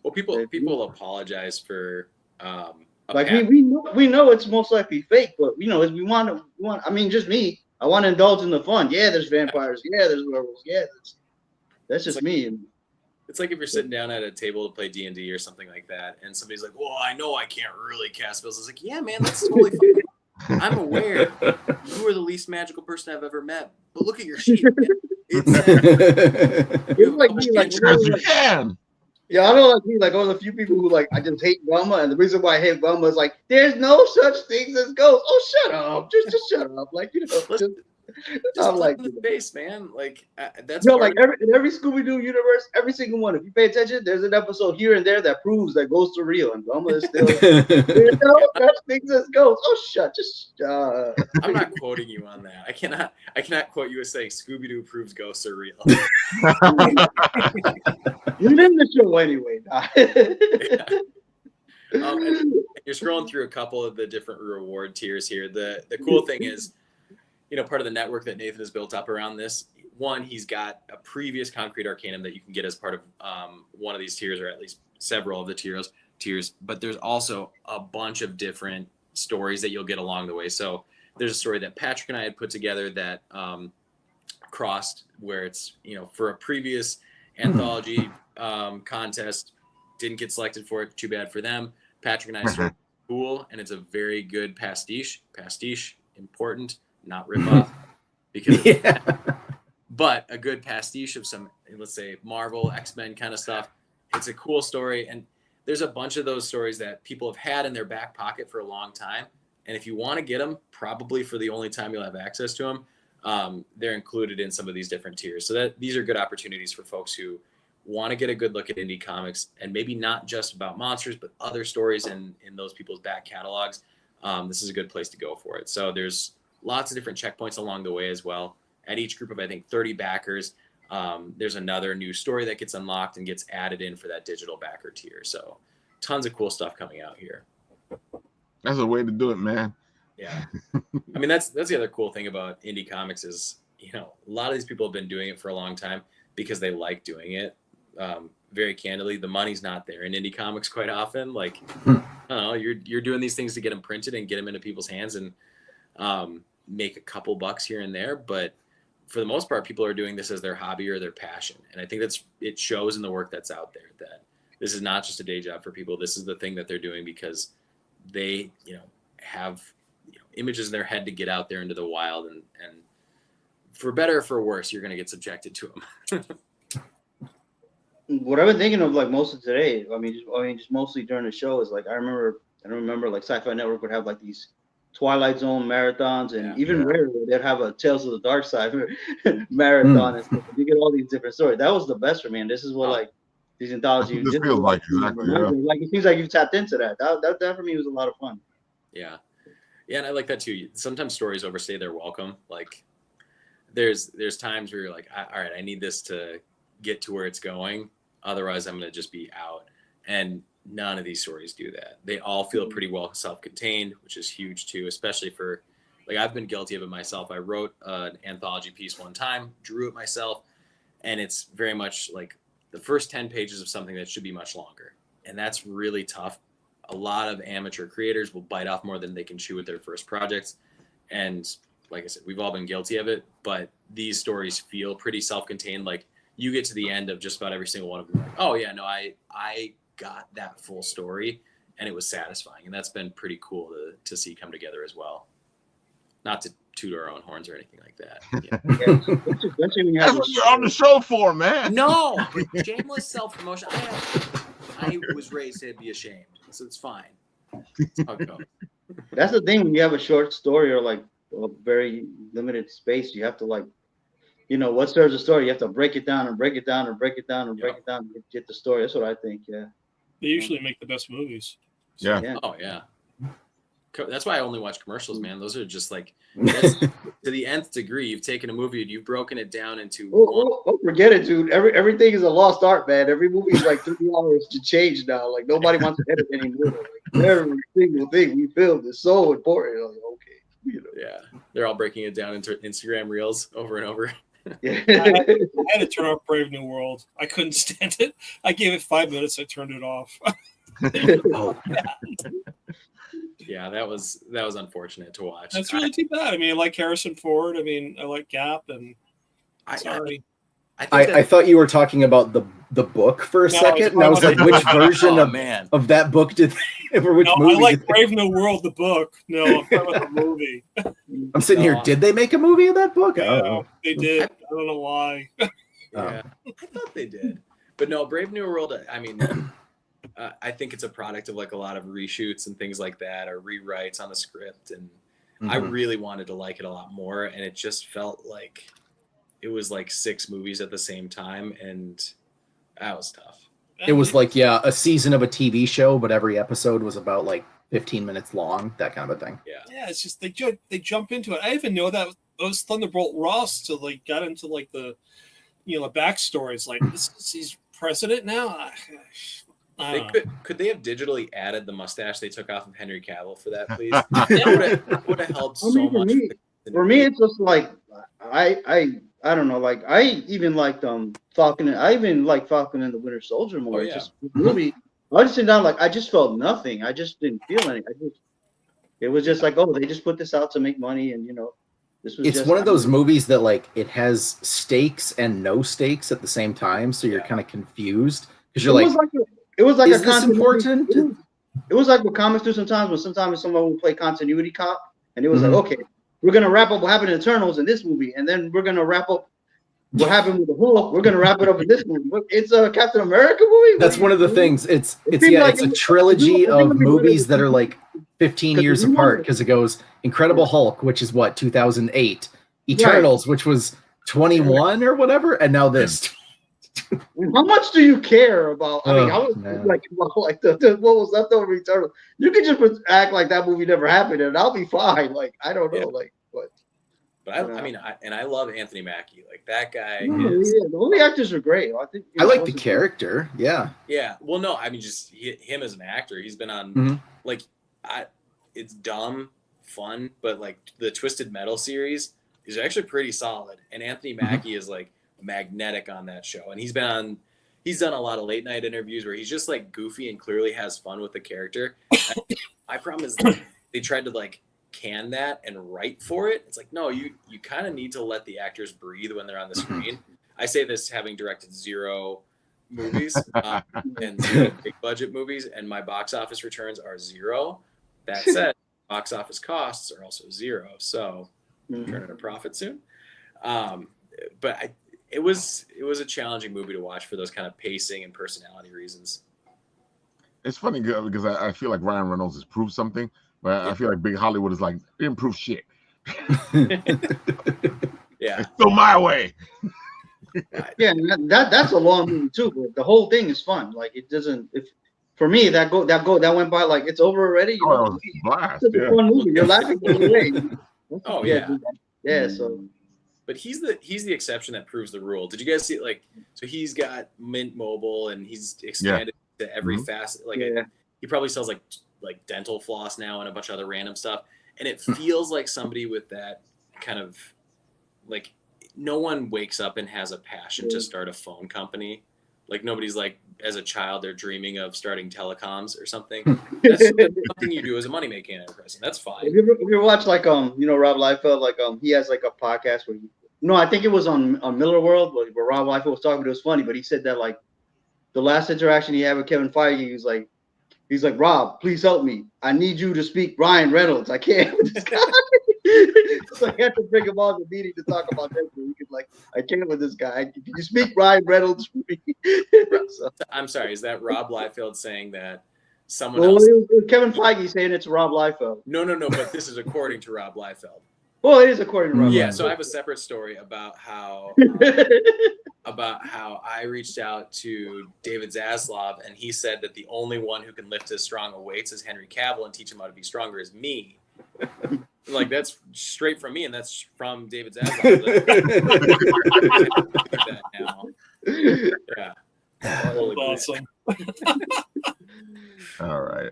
well, people apologize for like we know it's most likely fake, but you know, as we want. I mean, just me. I want to indulge in the fun. Yeah, there's vampires. Yeah, there's werewolves. Yeah, that's just me. It's like if you're sitting down at a table to play D&D or something like that, and somebody's like, "Well, I know I can't really cast spells." It's like, "Yeah, man, that's totally fine. I'm aware you are the least magical person I've ever met, but look at your sheet. It's like me, like you can." Yeah, I don't like me, like all the few people who like I just hate Velma, and the reason why I hate Velma is like there's no such things as ghosts. Oh, shut up! Just shut up! Like just I'm like in the face, man. Like that's like in every Scooby Doo universe, every single one. If you pay attention, there's an episode here and there that proves that ghosts are real, and Velma is still there's no such things as ghosts. Oh, just I'm not quoting you on that. I cannot quote you as saying Scooby Doo proves ghosts are real. You're in the show anyway. And you're scrolling through a couple of the different reward tiers here. The cool thing is, you know, part of the network that Nathan has built up around this. One, he's got a previous Comcrete Arcanum that you can get as part of one of these tiers, or at least several of the tiers. But there's also a bunch of different stories that you'll get along the way. So there's a story that Patrick and I had put together that crossed, where it's, you know, for a previous anthology contest, didn't get selected for it. Too bad for them. Patrick and I cool, and it's a very good pastiche. Pastiche, important, not rip off, because but a good pastiche of some, let's say, Marvel, X-Men kind of stuff. It's a cool story, and there's a bunch of those stories that people have had in their back pocket for a long time, and if you want to get them, probably for the only time you'll have access to them, they're included in some of these different tiers. So that these are good opportunities for folks who want to get a good look at indie comics, and maybe not just about monsters, but other stories in those people's back catalogs. This is a good place to go for it. So there's lots of different checkpoints along the way as well. At each group of, I think, 30 backers, there's another new story that gets unlocked and gets added in for that digital backer tier. So tons of cool stuff coming out here. That's a way to do it, man. Yeah. I mean, that's the other cool thing about indie comics is, you know, a lot of these people have been doing it for a long time because they like doing it. Very candidly, the money's not there in indie comics quite often. Like, I don't know, you're doing these things to get them printed and get them into people's hands and make a couple bucks here and there. But for the most part, people are doing this as their hobby or their passion. And I think it shows in the work that's out there that this is not just a day job for people. This is the thing that they're doing because they, you know, have, you know, images in their head to get out there into the wild, and for better or for worse, you're going to get subjected to them. What I've been thinking of, like, most of today, I mean, just mostly during the show is like I remember like Sci-Fi Network would have like these Twilight Zone marathons, and even rare they'd have a Tales of the Dark Side marathon and stuff. You get all these different stories. That was the best for me, and this is what like these anthologies. This feels like exactly. Yeah. Like it seems like you tapped into that. That for me was a lot of fun. Yeah, and I like that too. Sometimes stories overstay their welcome. Like there's times where you're like, all right, I need this to get to where it's going, otherwise I'm going to just be out. And none of these stories do that. They all feel pretty well self-contained, which is huge too, especially for, like, I've been guilty of it myself. I wrote an anthology piece one time, drew it myself, and it's very much like the first 10 pages of something that should be much longer, and that's really tough. A lot of amateur creators will bite off more than they can chew with their first projects, and like I said, we've all been guilty of it, but these stories feel pretty self-contained. Like, you get to the end of just about every single one of them, like, oh yeah, no, I got that full story, and it was satisfying, and that's been pretty cool to see come together as well. Not to toot our own horns or anything like that. Yeah. That's what you're on the show for, man. No, but shameless self-promotion. I was raised to be ashamed, so it's fine. I'll go. That's the thing when you have a short story or like a very limited space, you have to like you know, what serves the story. You have to break it down and break it down and break it down and break it down to get the story. That's what I think. Yeah. They usually make the best movies. Yeah. Yeah. Oh yeah. That's why I only watch commercials, man. Those are just like that's to the nth degree. You've taken a movie and you've broken it down into forget it, dude. Everything is a lost art, man. Every movie is like 3 hours to change now. Like nobody wants to edit anymore. Like, every single thing we filmed is so important. Like, okay, you know. Yeah, they're all breaking it down into Instagram reels over and over. Yeah. I had to turn off Brave New World. I couldn't stand it. I gave it 5 minutes. I turned it off. Oh. Yeah, that was unfortunate to watch. That's really too bad. I mean, I like Harrison Ford. I mean, I like Gap, and sorry. I thought you were talking about the book for a second, and I was like, which version of that book did they, or which movie? I like Brave New World, the book. No, I'm talking about the movie. I'm sitting here. Did they make a movie of that book? Yeah, they did. I don't know why. Yeah, I thought they did, but no, Brave New World. I mean. I think it's a product of like a lot of reshoots and things like that, or rewrites on the script. And I really wanted to like it a lot more. And it just felt like it was like 6 movies at the same time. And that was tough. It was like, a season of a TV show, but every episode was about like 15 minutes long, that kind of a thing. Yeah, it's just they jump into it. I didn't even know that was Thunderbolt Ross to like got into like the the backstories. Like he's president now. Could they have digitally added the mustache they took off of Henry Cavill for that, please? That would have helped so much. For me, it's just like I don't know. Like I even liked Falcon. I even like Falcon and the Winter Soldier more. Oh, yeah. Just movie. I just sit down like I just felt nothing. I just didn't feel anything. It was just like, oh, they just put this out to make money, and this was. It's one of those movies that like it has stakes and no stakes at the same time, so you're kind of confused because you're like. It was like is this important? It was like what comics do sometimes. When sometimes someone will play continuity cop, and it was like, okay, we're gonna wrap up what happened in Eternals in this movie, and then we're gonna wrap up what happened with the Hulk. We're gonna wrap it up in this movie. It's a Captain America movie. That's one of the things. It's a trilogy of movies that are like 15 years apart because it goes Incredible Hulk, which is what 2008, Eternals, which was 21 or whatever, and now this. How much do you care about? I mean, I was like the what was left over Eternal. You could just act like that movie never happened, and I'll be fine. Like I don't know, like what. But I mean, I love Anthony Mackie. Like that guy. The only actors are great. I think I like the character. Yeah. Yeah. Well, no, I mean, just him as an actor. He's been on it's dumb, fun, but like the Twisted Metal series is actually pretty solid. And Anthony Mackie is like magnetic on that show, and he's done a lot of late night interviews where he's just like goofy and clearly has fun with the character. My problem is they tried to like can that and write for it. It's like, no, you kind of need to let the actors breathe when they're on the screen. I say this having directed 0 movies and 0 big budget movies, and my box office returns are 0. That said, box office costs are also 0, so turning a profit soon. But it was a challenging movie to watch for those kind of pacing and personality reasons. It's funny because I feel like Ryan Reynolds has proved something, but I feel like Big Hollywood is like, they didn't prove shit. Yeah. It's still my way. Yeah, that's a long movie too, but the whole thing is fun. Like it doesn't. If for me that went by like it's over already. You know, it's a blast. It's a fun movie. You're laughing all the way. Oh yeah. Yeah. So. But he's the exception that proves the rule. Did you guys see so he's got Mint Mobile and he's expanded to every facet. Like he probably sells like dental floss now and a bunch of other random stuff. And it feels like somebody with that kind of like no one wakes up and has a passion to start a phone company. Like nobody's like as a child they're dreaming of starting telecoms or something. That's something you do as a money making enterprise. And that's fine. Have you ever watched like Rob Liefeld, like he has like a podcast where I think it was on Miller World where Rob Liefeld was talking, but it was funny, but he said that like the last interaction he had with Kevin Feige, he's like, Rob, please help me. I need you to speak Ryan Reynolds. I can't with this guy. So I had to bring him on the meeting to talk about that. So he could I can't with this guy. Can you speak Ryan Reynolds for me? So, I'm sorry, is that Rob Liefeld saying that someone else? It was Kevin Feige saying it's Rob Liefeld. No, but this is according to Rob Liefeld. Well, it is according to Rob. Yeah, so I have a separate story about how I reached out to David Zaslav, and he said that the only one who can lift as strong a weights as Henry Cavill and teach him how to be stronger is me. Like, that's straight from me, and that's from David Zaslav. That now. Yeah. That's awesome. All right.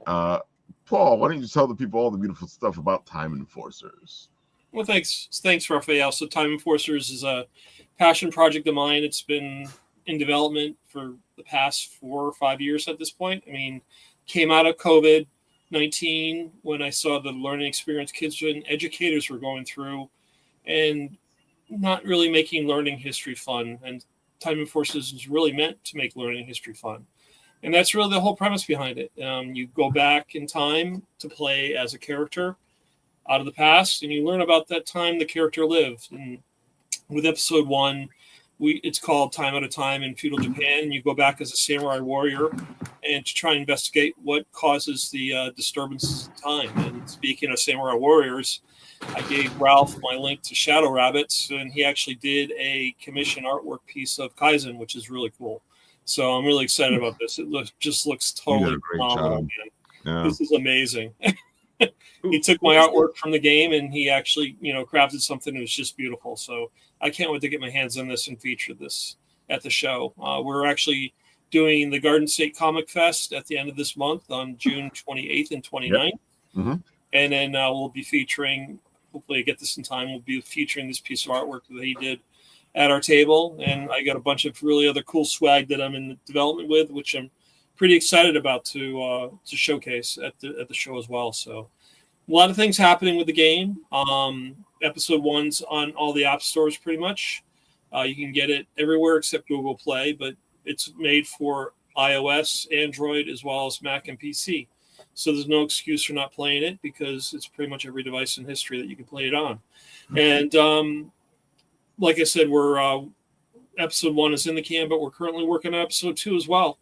Paul, why don't you tell the people all the beautiful stuff about Time Enforcers? Well, thanks, Raphael. So Time Enforcers is a passion project of mine. It's been in development for the past 4 or 5 years at this point. I mean, came out of COVID-19 when I saw the learning experience kids and educators were going through and not really making learning history fun. And Time Enforcers is really meant to make learning history fun. And that's really the whole premise behind it. You go back in time to play as a character out of the past, and you learn about that time the character lived. And with episode 1, it's called Time Out of Time in feudal Japan. And you go back as a samurai warrior and to try and investigate what causes the disturbances in time. And speaking of samurai warriors, I gave Ralph my link to Shadow Rabbits, and he actually did a commission artwork piece of Kaizen, which is really cool. So I'm really excited about this. It just looks totally phenomenal, man. Yeah. This is amazing. He took my artwork from the game and he actually, crafted something that was just beautiful. So I can't wait to get my hands on this and feature this at the show. We're actually doing the Garden State Comic Fest at the end of this month on June 28th and 29th. Yep. Mm-hmm. And then we'll be featuring, hopefully I get this in time, we'll be featuring this piece of artwork that he did at our table. And I got a bunch of really other cool swag that I'm in development with, which I'm pretty excited about to showcase at the show as well. So a lot of things happening with the game. Episode 1's on all the app stores pretty much. You can get it everywhere except Google Play, but it's made for iOS, Android, as well as Mac and PC. So there's no excuse for not playing it because it's pretty much every device in history that you can play it on. And like I said, we're episode 1 is in the can, but we're currently working on episode 2 as well.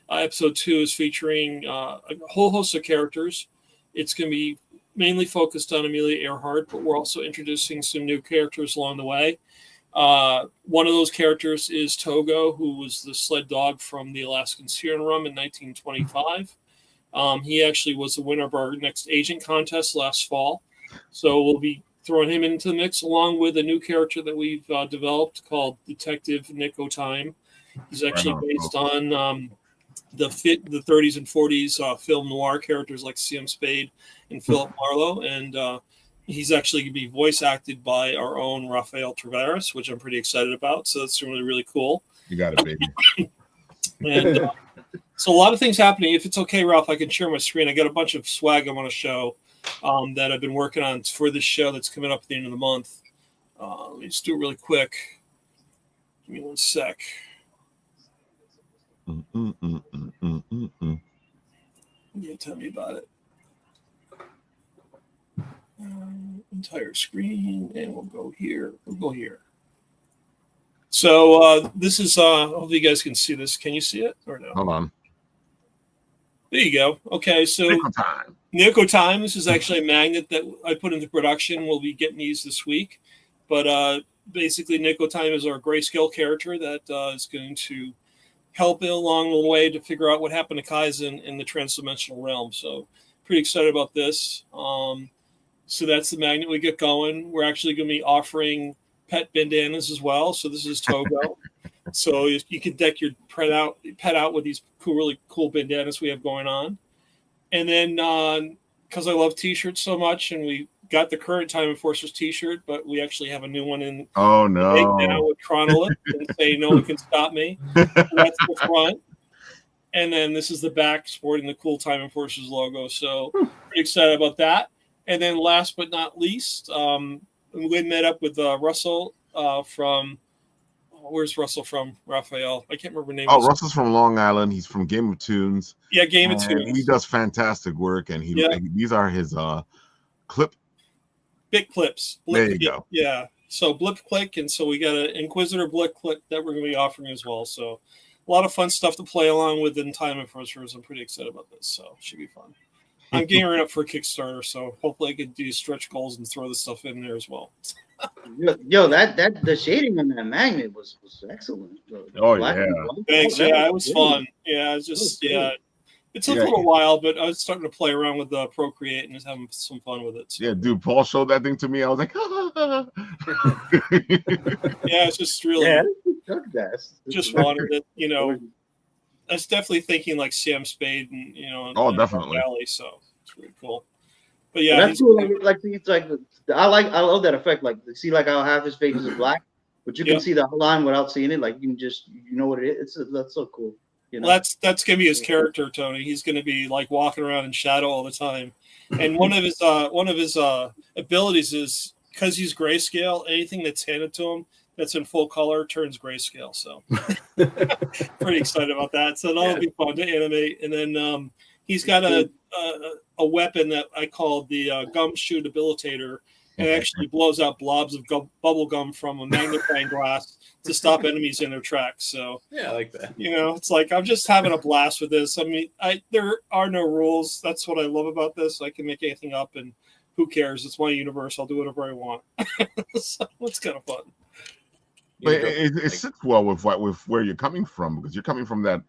Episode 2 is featuring a whole host of characters. It's going to be mainly focused on Amelia Earhart, but we're also introducing some new characters along the way. One of those characters is Togo, who was the sled dog from the Alaskan Serum in 1925. He actually was the winner of our next agent contest last fall. So we'll be throwing him into the mix along with a new character that we've developed called Detective Nico Time. He's actually based on the 30s and 40s film noir characters like C.M. Spade and Philip Marlowe. And he's actually going to be voice acted by our own Rafael Tavares, which I'm pretty excited about. So that's really, really cool. You got it, baby. And so a lot of things happening. If it's okay, Ralph, I can share my screen. I got a bunch of swag I want to show that I've been working on for this show that's coming up at the end of the month. Let me just do it really quick. Give me one sec. Yeah, tell me about it. Entire screen, and we'll go here. So this is, hopefully you guys can see this. Can you see it or no? Hold on. There you go. Okay, so Nico Time. This is actually a magnet that I put into production. We'll be getting these this week. But basically, Nico Time is our grayscale character that is going to help along the way to figure out what happened to Kaizen in the transdimensional realm. So pretty excited about this. So that's the magnet we get going. We're actually going to be offering pet bandanas as well. So this is Togo. So you can deck your pet out with these really cool bandanas we have going on. And then because I love t-shirts so much, and we got the current Time Enforcers t-shirt, but we actually have a new one in now with Chronolith and say no one can stop me. So that's the front. And then this is the back sporting the cool Time Enforcers logo. So pretty excited about that. And then last but not least, we met up with Russell from where's Russell from, Raphael? I can't remember her name. Oh, Russell's from Long Island. He's from Game of Tunes. Yeah, Game of Tunes. He does fantastic work, and these are his big clips. There you go. Yeah. So Blip Click, and so we got an Inquisitor Blip Click that we're going to be offering as well. So a lot of fun stuff to play along with in Time Enforcers. I'm pretty excited about this, so it should be fun. I'm gearing up for Kickstarter, so hopefully I could do stretch goals and throw the stuff in there as well. Yo, that the shading on that magnet was excellent. Oh, Black yeah. and white. Thanks. That Yeah, it was great. fun. Yeah, it's just great. it took Yeah. a little while, but I was starting to play around with Procreate and just having some fun with it. So. Yeah, dude, Paul showed that thing to me. I was like, Yeah, it's just really just wanted it. I was definitely thinking like Sam Spade and Oh, definitely. Valley, so it's really cool. But yeah, that's cool. Like it's like I love that effect. Like see, like how half his face is black, but you can see the line without seeing it. Like you can just what it is. That's so cool. Well, that's gonna be his character, Tony. He's gonna be like walking around in shadow all the time. And one of his abilities is because he's grayscale. Anything that's handed to him that's in full color turns grayscale. So pretty excited about that. So that'll be fun to animate. And then he's got a weapon that I call the gumshoe debilitator. And it actually blows out blobs of bubble gum from a magnifying glass to stop enemies in their tracks. So yeah, I like that. It's like I'm just having a blast with this. I mean, there are no rules. That's what I love about this. I can make anything up, and who cares? It's my universe. I'll do whatever I want. So it's kind of fun. But it sits well with where you're coming from, because you're coming from that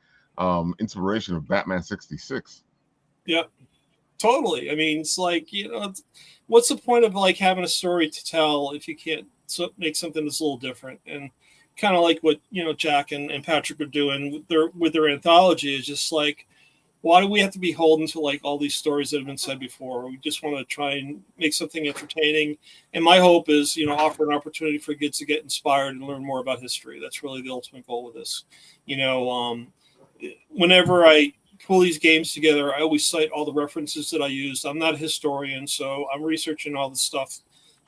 inspiration of Batman 66. Yep. Totally. I mean, it's like, what's the point of like having a story to tell if you can't make something that's a little different? And kind of like what, Jack and Patrick are doing with their anthology is just like, why do we have to be holden to like all these stories that have been said before? We just want to try and make something entertaining. And my hope is, offer an opportunity for kids to get inspired and learn more about history. That's really the ultimate goal with this. Whenever I pull these games together, I always cite all the references that I used. I'm not a historian, so I'm researching all this stuff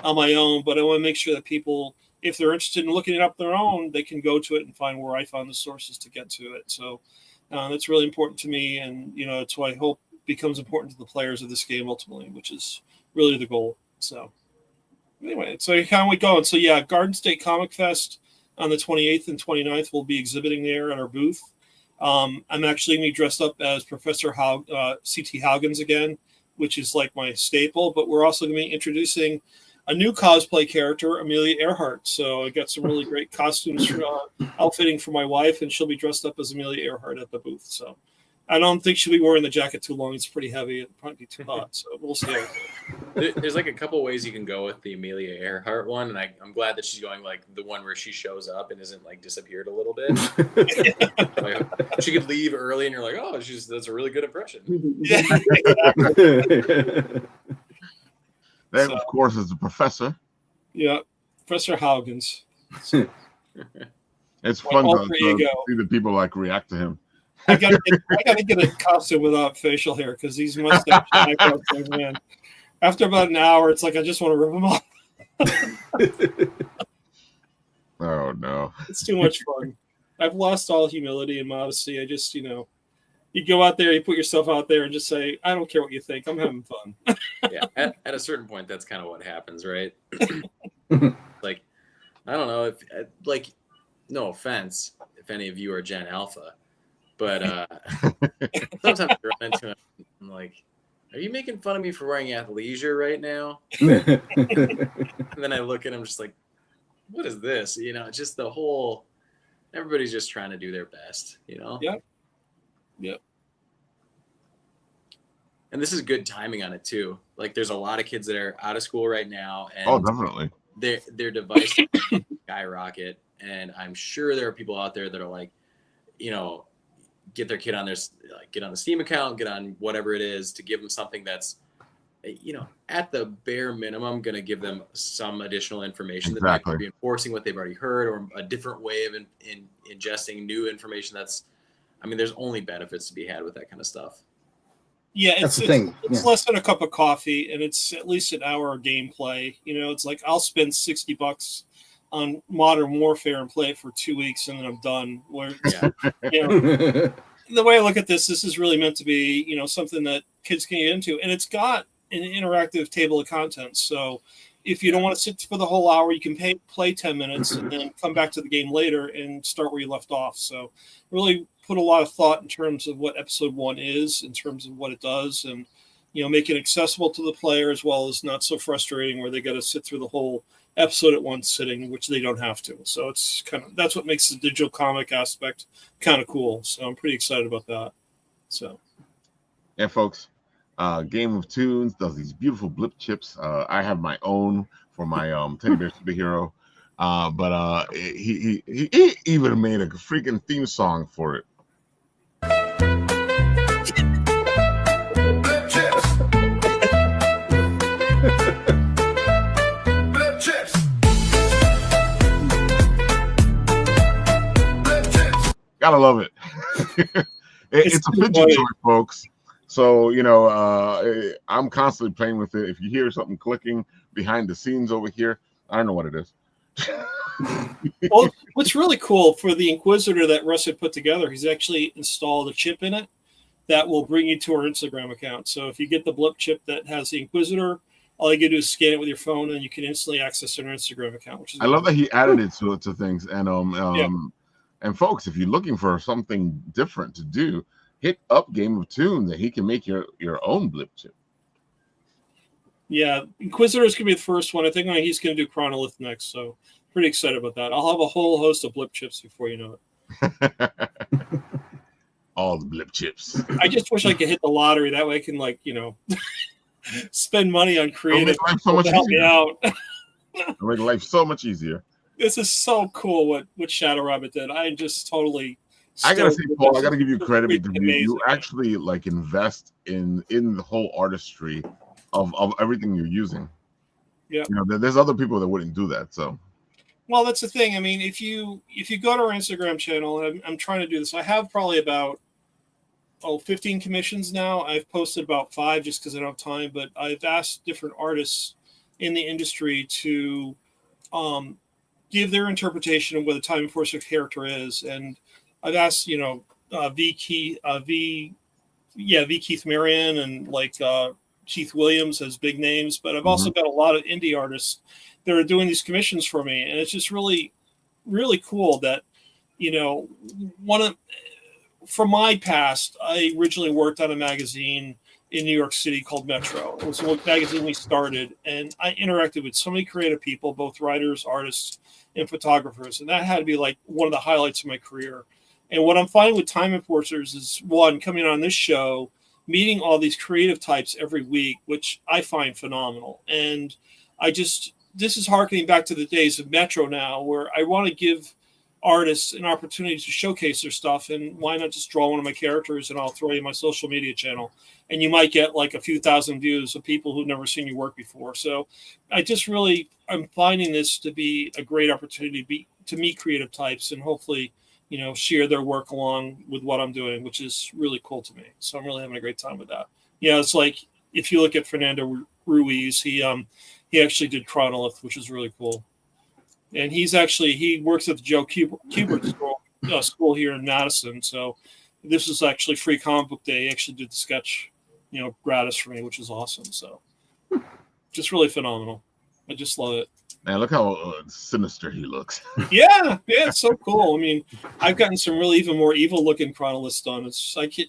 on my own, but I want to make sure that people, if they're interested in looking it up their own, they can go to it and find where I found the sources to get to it. So that's really important to me, and it's what I hope becomes important to the players of this game ultimately, which is really the goal. So anyway, so how are we going? So yeah, Garden State Comic Fest on the 28th and 29th, we'll be exhibiting there at our booth. I'm actually going to be dressed up as Professor C.T. Haugens again, which is like my staple, but we're also going to be introducing a new cosplay character, Amelia Earhart. So I got some really great costumes outfitting for my wife, and she'll be dressed up as Amelia Earhart at the booth. So I don't think she'll be wearing the jacket too long. It's pretty heavy. It'll probably be too hot. So we'll see. There's like a couple ways you can go with the Amelia Earhart one, and I'm glad that she's going like the one where she shows up and isn't like disappeared a little bit. Like, she could leave early, and you're like, oh, that's a really good impression. Yeah. That, of course, is the professor. Yeah, Professor Haugens. So, it's fun to see the people like react to him. I gotta get a costume without facial hair because these mustache eyebrows, man. After about an hour, it's like I just want to rip them off. Oh no, it's too much fun. I've lost all humility and modesty. I just, you go out there, you put yourself out there, and just say, "I don't care what you think. I'm having fun." Yeah, at a certain point, that's kind of what happens, right? Like, I don't know if, like, no offense, if any of you are Gen Alpha. But sometimes I run into him, I'm like, are you making fun of me for wearing athleisure right now? And then I look at him just like, what is this? Just the whole, everybody's just trying to do their best, Yep. And this is good timing on it too. Like there's a lot of kids that are out of school right now. And oh, definitely. Their devices skyrocket. And I'm sure there are people out there that are like, get their kid on get on the Steam account, get on whatever it is to give them something that's, at the bare minimum, going to give them some additional information that might be reinforcing what they've already heard, or a different way of ingesting new information. There's only benefits to be had with that kind of stuff. Yeah, it's less than a cup of coffee, and it's at least an hour of gameplay. It's like I'll spend $60 on Modern Warfare and play it for 2 weeks, and then I'm done. The way I look at this is really meant to be, something that kids can get into, and it's got an interactive table of contents. So if you don't want to sit for the whole hour, you can play 10 minutes and then come back to the game later and start where you left off. So really put a lot of thought in terms of what episode 1 is, in terms of what it does, and make it accessible to the player as well as not so frustrating where they got to sit through the whole episode at one sitting, which they don't have to. So it's that's what makes the digital comic aspect kind of cool. So I'm pretty excited about that. So yeah, folks, Game of Tunes does these beautiful blip chips. I have my own for my teddy bear superhero, but he even made a freaking theme song for it. Gotta love it. It's a fidget toy, folks. So, I'm constantly playing with it. If you hear something clicking behind the scenes over here, I don't know what it is. Well, what's really cool for the Inquisitor that Russ had put together, he's actually installed a chip in it that will bring you to our Instagram account. So if you get the blip chip that has the Inquisitor, all you can do is scan it with your phone and you can instantly access our Instagram account. Which is I love that he added it to things. And and folks, if you're looking for something different to do, hit up Game of Tunes and he can make your own blip chip. Yeah, Inquisitor is going to be the first one. I think he's going to do Chronolith next, so pretty excited about that. I'll have a whole host of blip chips before you know it. All the blip chips. I just wish I could hit the lottery. That way I can, spend money on creative so much to help me out. It'll make life so much easier. This is so cool what Shadow Rabbit did. I just totally. I gotta say, Paul, I gotta give you credit because you actually invest in the whole artistry of everything you're using. Yeah. There's other people that wouldn't do that. So. Well, that's the thing. I mean, if you go to our Instagram channel, and I'm trying to do this. I have probably about 15 commissions now. I've posted about 5 just because I don't have time. But I've asked different artists in the industry to give their interpretation of what a Time Enforcer character is, and I've asked, V. Keith Marion and Keith Williams as big names, but I've also got a lot of indie artists that are doing these commissions for me, and it's just really, really cool that, from my past, I originally worked on a magazine in New York City called Metro. It was the magazine we started, and I interacted with so many creative people, both writers, artists, and photographers, and that had to be one of the highlights of my career. And what I'm finding with Time Enforcers is, one, coming on this show, meeting all these creative types every week, which I find phenomenal. And this is harkening back to the days of Metro now, where I want to give artists an opportunity to showcase their stuff, and why not just draw one of my characters and I'll throw you my social media channel, and you might get a few thousand views of people who've never seen your work before. So I'm finding this to be a great opportunity to meet creative types and hopefully share their work along with what I'm doing, which is really cool to me. So I'm really having a great time with that. Yeah, it's if you look at Fernando Ruiz, he actually did Chronolith, which is really cool. And he works at the Joe Kubert school here in Madison. So this is actually free comic book day. He actually did the sketch, gratis for me, which is awesome. So just really phenomenal. I just love it. Man, look how sinister he looks. Yeah, it's so cool. I mean, I've gotten some really even more evil looking Chronoliths done.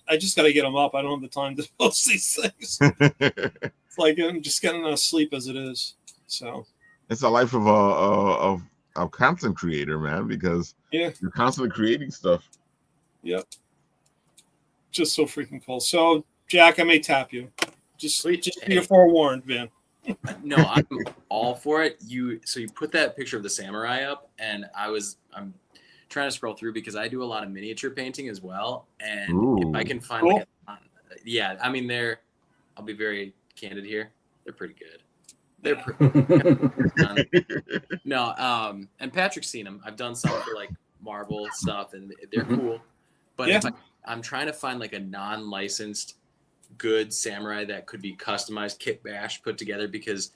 I just got to get them up. I don't have the time to post these things. It's I'm just getting enough sleep as it is. So it's a life of a content creator, man, because you're constantly creating stuff. Yep. Just so freaking cool. So, Jack, I may tap you. Just be forewarned, man. No, I'm all for it. So you put that picture of the samurai up, and I'm trying to scroll through because I do a lot of miniature painting as well. And if I can find cool. I'll be very candid here. They're pretty good. They're pretty No, and Patrick's seen them. I've done some for Marvel stuff, and they're cool. But if I'm trying to find a non-licensed good samurai that could be customized, kit bash put together, because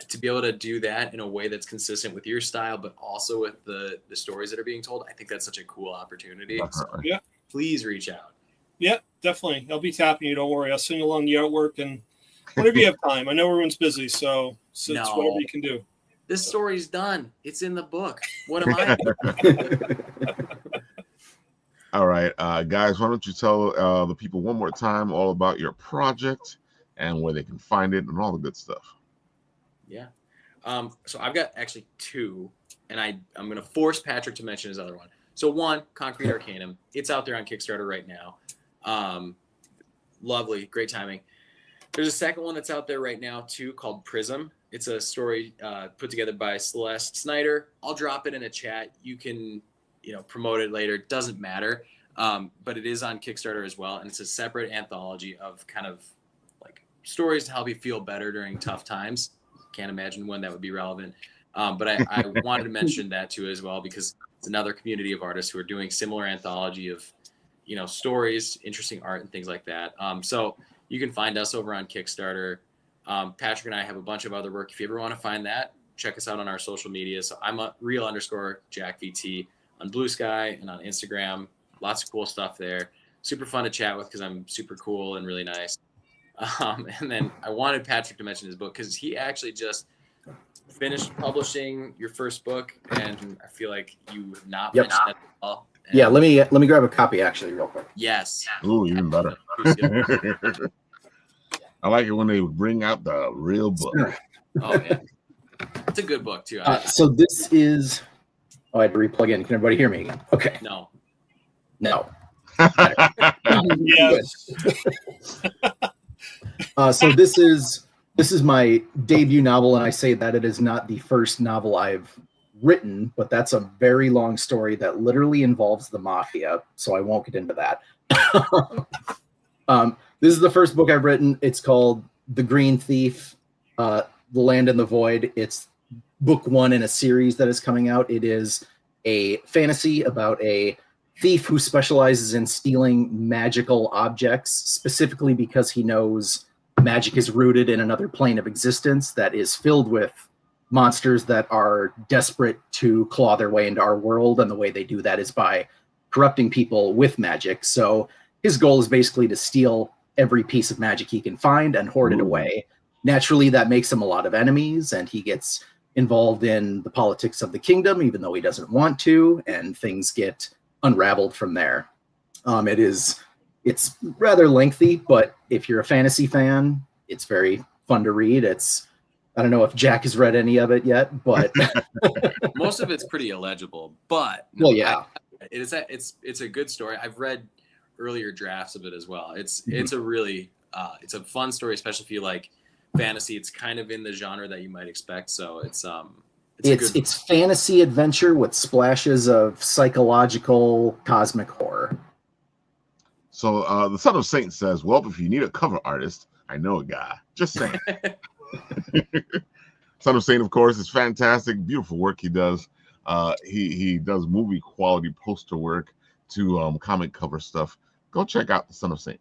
to be able to do that in a way that's consistent with your style, but also with the stories that are being told, I think that's such a cool opportunity. So please reach out. Yeah, definitely. I'll be tapping you. Don't worry. I'll sing along the artwork and whenever you have time. I know everyone's busy, so it's whatever you can do. This story's done. It's in the book. What am I? All right, guys, why don't you tell the people one more time all about your project and where they can find it and all the good stuff. Yeah. So I've got actually two, and I'm going to force Patrick to mention his other one. So one, Comcrete Arcanum. It's out there on Kickstarter right now. Lovely, great timing. There's a second one that's out there right now too called Prism. It's a story put together by Celeste Snyder. I'll drop it in a chat. You can, promote it later. It doesn't matter. But it is on Kickstarter as well, and it's a separate anthology of kind of like stories to help you feel better during tough times. Can't imagine when that would be relevant. But I wanted to mention that too as well, because it's another community of artists who are doing similar anthology of, stories, interesting art, and things like that. So you can find us over on Kickstarter. Patrick and I have a bunch of other work. If you ever want to find that, check us out on our social media. So I'm a real_JackVT on Blue Sky and on Instagram. Lots of cool stuff there. Super fun to chat with because I'm super cool and really nice. And then I wanted Patrick to mention his book because he actually just finished publishing your first book, and I feel like you have not mentioned that at all. And yeah, let me grab a copy actually real quick. Yes. Ooh, even better. I like it when they bring out the real book. Oh yeah, it's a good book too. So this is. Oh, I had to replug in. Can everybody hear me again? Okay. No. Yes. So this is my debut novel, and I say that it is not the first novel I've written, but that's a very long story that literally involves the mafia, so I won't get into that. This is the first book I've written. It's called The Green Thief, The Land in the Void. It's book one in a series that is coming out. It is a fantasy about a thief who specializes in stealing magical objects, specifically because he knows magic is rooted in another plane of existence that is filled with monsters that are desperate to claw their way into our world, and the way they do that is by corrupting people with magic. So his goal is basically to steal every piece of magic he can find and hoard it away. Naturally, that makes him a lot of enemies, and he gets involved in the politics of the kingdom, even though he doesn't want to, and things get unraveled from there. It's rather lengthy, but if you're a fantasy fan, it's very fun to read. I don't know if Jack has read any of it yet, but most of it's pretty illegible. But well, yeah, it's a good story. I've read earlier drafts of it as well. It's a really it's a fun story, especially if you like fantasy. It's kind of in the genre that you might expect. So it's fantasy adventure with splashes of psychological cosmic horror. So the Son of Saint says, well, if you need a cover artist, I know a guy. Just saying. Son of Saint, of course, is fantastic. Beautiful work he does. He does movie quality poster work to comic cover stuff. Go check out the Son of Saint.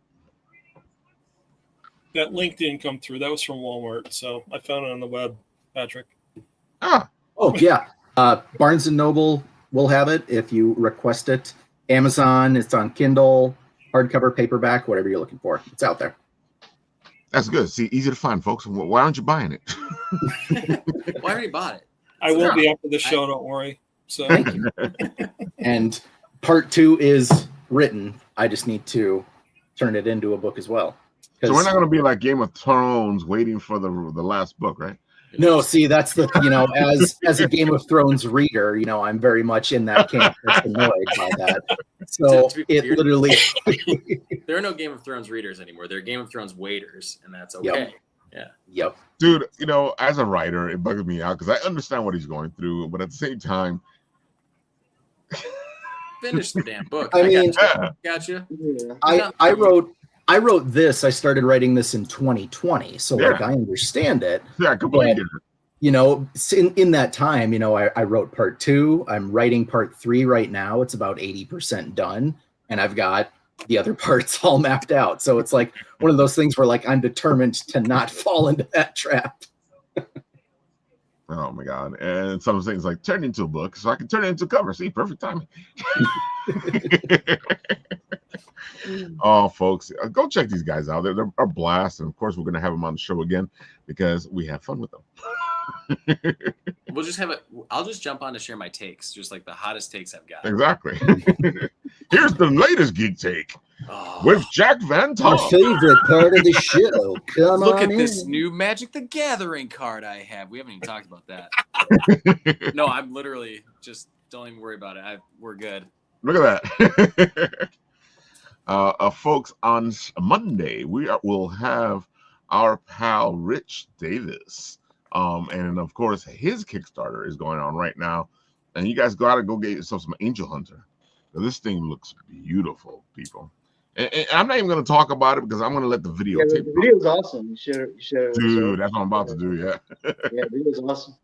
That link didn't come through. That was from Walmart, so I found it on the web, Patrick. Oh yeah, Barnes and Noble will have it if you request it. Amazon, it's on Kindle, hardcover, paperback, whatever you're looking for. It's out there. That's good. See, easy to find, folks. Why aren't you buying it? Why already bought it? I will be after the show. Don't worry. So thank you. And part 2 is written. I just need to turn it into a book as well. So we're not going to be like Game of Thrones, waiting for the last book, right? No, see, that's the as a Game of Thrones reader, I'm very much in that camp. That's annoyed by that. So it literally there are no Game of Thrones readers anymore. They're Game of Thrones waiters, and that's okay. Yep. Dude, as a writer, it bugs me out because I understand what he's going through, but at the same time, finish the damn book. I mean, gotcha. I wrote this. I started writing this in 2020, so like I understand it. Yeah, completely. In that time, I wrote part 2. I'm writing part 3 right now. It's about 80% done, and I've got the other parts all mapped out. So it's like one of those things where like I'm determined to not fall into that trap. Oh my God. And some things like turn into a book so I can turn it into a cover. See, perfect timing. Oh, folks, go check these guys out. They're a blast. And of course, we're going to have them on the show again because we have fun with them. We'll just have it. I'll just jump on to share my takes, just like the hottest takes I've got. Exactly. Here's the latest geek take Oh, with Jack Van Our Tom. favorite part of the show. Come look on at this in. new Magic the Gathering card I have. We haven't even talked about that. No, I'm literally just don't even worry about it. We're good. Look at that. Folks, on Monday we'll have our pal Rich Davis, and of course his Kickstarter is going on right now, and you guys gotta go get yourself some Angel Hunter. This thing looks beautiful, people, and I'm not even going to talk about it because I'm going to let the video. Yeah, the video's awesome. You share. Dude, that's what I'm about to do. Yeah. Yeah, the video's awesome.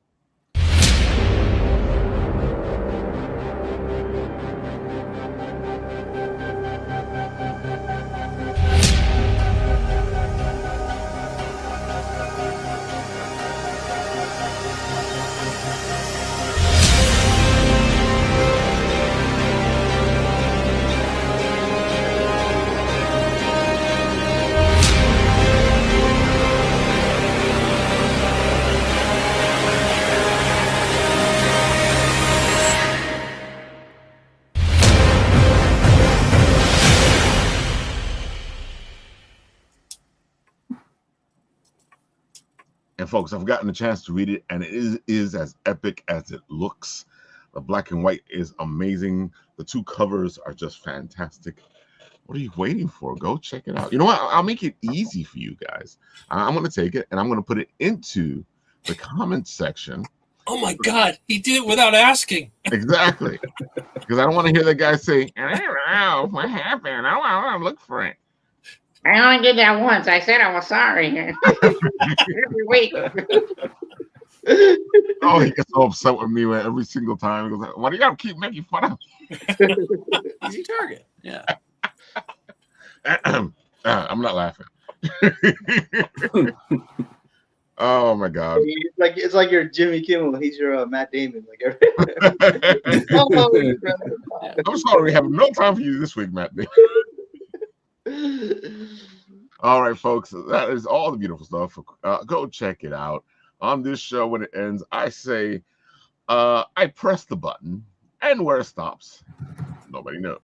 And folks, I've gotten a chance to read it, and it is as epic as it looks. The black and white is amazing. The two covers are just fantastic. What are you waiting for? Go check it out. You know what? I'll make it easy for you guys. I'm going to take it and I'm going to put it into the comments section. Oh my God, he did it without asking. Exactly. Because I don't want to hear that guy say, I don't know what happened. I want to look for it. I only did that once. I said I was sorry. Every week. Oh, he gets so upset with me every single time. He goes, why do you got to keep making fun of Easy target. Yeah. I'm not laughing. Oh my God! It's like your Jimmy Kimmel. He's your Matt Damon. Like I'm sorry, we have no time for you this week, Matt Damon. All right, folks, that is all the beautiful stuff. Go check it out. On this show, when it ends, I say, I press the button, and where it stops, nobody knows.